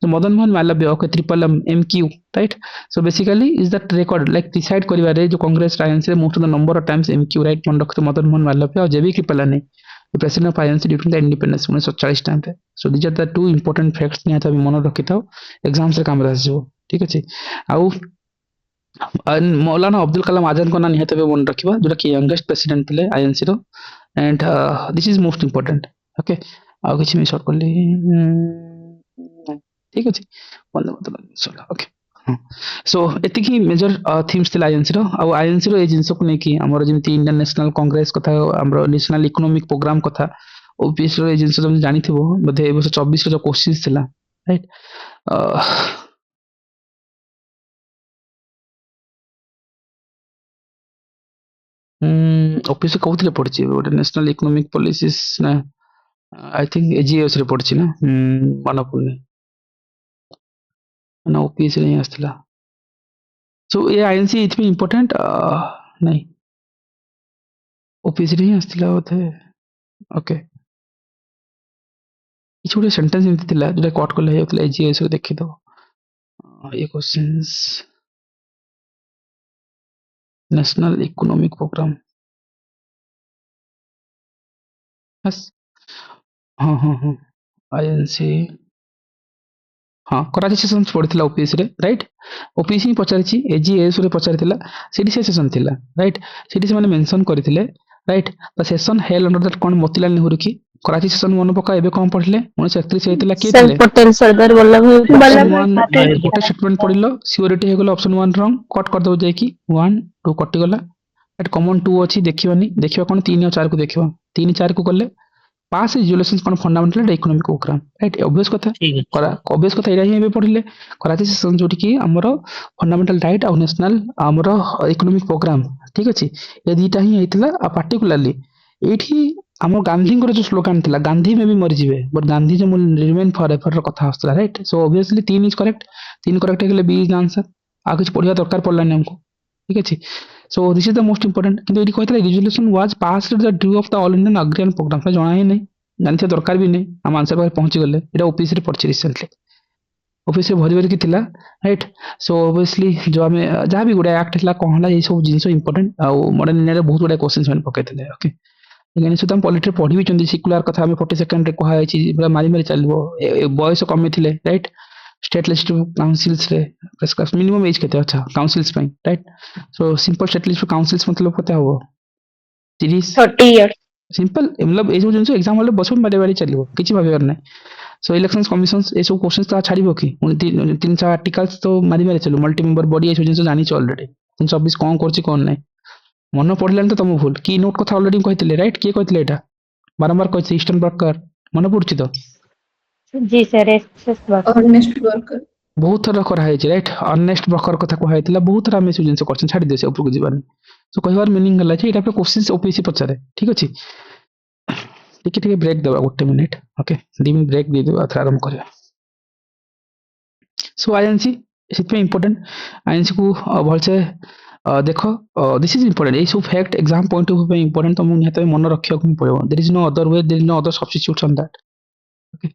तो Madan Mohan Malaviya okay triple MQ right so basically is that record like decide करिवा रे जो कांग्रेस आईएनसी रे most of the number of times MQ right मन रखिथो मदन मोहन मालवीय और JB Kripalani the president of INC during the independence 1940 time पे so this are the two important facts निया तबे मन रखिथो एग्जाम्स रे काम रास जो ठीक अछि आउ मौलाना अब्दुल कलाम आजाद को ना निहत मन रखिबा जोटा कि यंगेस्ट प्रेसिडेंट थिले आईएनसी रो and this is most important okay आ किछि मी शॉर्ट करली ठीक अछि वंदे मातरम ओके सो एतिकी मेजर थीम्स थिला आईएनसी रो आ आईएनसी रो ए जिंस को नेकी हमर जेमति इंडियन नेशनल कांग्रेस कथा हमर नेशनल इकोनॉमिक प्रोग्राम कथा ओपीएस रो ए जिंस तुम जानिथिबो बधे ए वर्ष 24 रो जो क्वेश्चंस थिला राइट ऑफिस कहूଥିଲେ पड़छि गोटे नेशनल इकोनॉमिक पॉलिसीज ना आई थिंक एजीएस रे पड़छि ना मन पड़ने ना ओपीएस रे आस्थिला सो ये आईएनसी इतनी इंपोर्टेंट नहीं ओपीएस रे आस्थिला होते ओके କିଛି ଗୋଟେ ସେଣ୍ଟେନ୍ସ ଏମିତି ଥିଲା ଯୋଉଟା କଟ୍ କଲେ ହେଇଯାଉଥିଲା ଏଜିଏସ୍ ରେ ଦେଖିଦବ ये क्वेश्चंस नेशनल इकोनॉमिक प्रोग्राम बस हाँ हाँ हाँ आईएनसी हाँ कराची सेशन पड़ता ओपीएस रे राइट ओपीएस ही पचारि एजीएस रे पचारिथिला सेठी से सेशन थिला राइट सेठी से माने मेंशन करथिले right the session held under that कोन मोतीलाल नेहरू की कराची सेशन मन पका एबे कोन पढ़ले 1931 हेतिला के थिले पटेल सरदार वल्लभ भाई गोटे स्टेटमेंट पढ़िलो सियोरिटी हे गेलो ऑप्शन 1 रॉन्ग कट कर दो जाय की 1 2 कटि गला एट कॉमन 2 अछि देखियोनी देखियो कोन 3 और 4 को देखियो 3 4 को करले पास रिजोल्यूशंस कोन fundamental economic programme right obvious कथा ठीक है ऑब्वियस कथा एरा ही एबे पढ़िले कराची सेशन जोटी की हमरो फंडामेंटल राइट और नेशनल हमरो इकोनॉमिक प्रोग्राम ठीक अछि ए दीटा ही हेतिला आ पार्टिकुलरली एठी हमर गांधी को जो स्लोगन थिला गांधी में भी मर जिवे बट गांधी जो रिमेन फॉरएवर रो कथा हस्तला right so obviously 3 is correct 3 correct हेले बी इज आंसर आ कुछ पढ़िया दरकार पड़लानी हमको ठीक अछि so this is the most important किंतु एठी कहतला resolution was passed the due of the all Indian agrarian programme से जणा ही नहीं जानथे दरकार भी नहीं हम आंसर पर पहुंच गले एटा ओपीसी रे पड़छि रिसेंटली ऑफिस रे भरी भरी की थिला राइट सो ऑब्वियसली जो हमें जहां भी गुडा एक्ट थिला कहला ये सब जिंस इंपोर्टेंट आ मॉडर्न इंडिया रे बहुत गुडा क्वेश्चंस मैंने पकेथिले ओके लेकिन सुतम पॉलिटी पढ़ी भी चंदी सिकुलर कथा हमें 40 सेकंड रे कहा छि पूरा मारी मारी चलबो बॉयस कम थिले राइट स्टेट लेजिस्लेटिव काउंसिल्स रे प्रेस मिनिमम एज केते अच्छा काउंसिल्स पे right so simple state legislative councils मतलब पता हो 30 इयर्स सिंपल मतलब ए जो जिंस एग्जाम वाले बस में बारी चलिबो किछि भाबेर नै सो इलेक्शंस कमिशंस ए सब क्वेश्चंस तो छाड़िबो कि 3 आर्टिकल्स तो मारी मारी चलो मल्टी मेंबर बॉडी ए सब जिंस जानि छ ऑलरेडी 326 कोन करछि कोन नै मन पढ़िलान तो तुम भूल की नोट कथा ऑलरेडी कहतिले राइट के कहतिले एटा बारंबार कहछि ईस्टर्न वर्कर मन पड़छि तो जी सर एसएस ऑनेस्ट वर्कर बहुत थरा करा है राइट ऑनेस्ट वर्कर कथा कहै हैतिला बहुत थरा हम जिंस करछन छाडी देसे ऊपर को जीवानी सो कहवार मीनिंग हला जे एटा पे क्वेश्चंस ओपीसी पचारे ठीक अछि ठीक ब्रेक देबा गोटे मिनिट ओके 2 मिनिट ब्रेक दे देबा आरंभ करिया सो आईएनसी इतने इंपोर्टेंट आईएनसी को भलसे देखो दिस इज इंपोर्टेंट ये सब fact exam point of view पे इंपोर्टेंट तो निहत मन रखिया को पड़ो there is no other way there is no other substitutes on that okay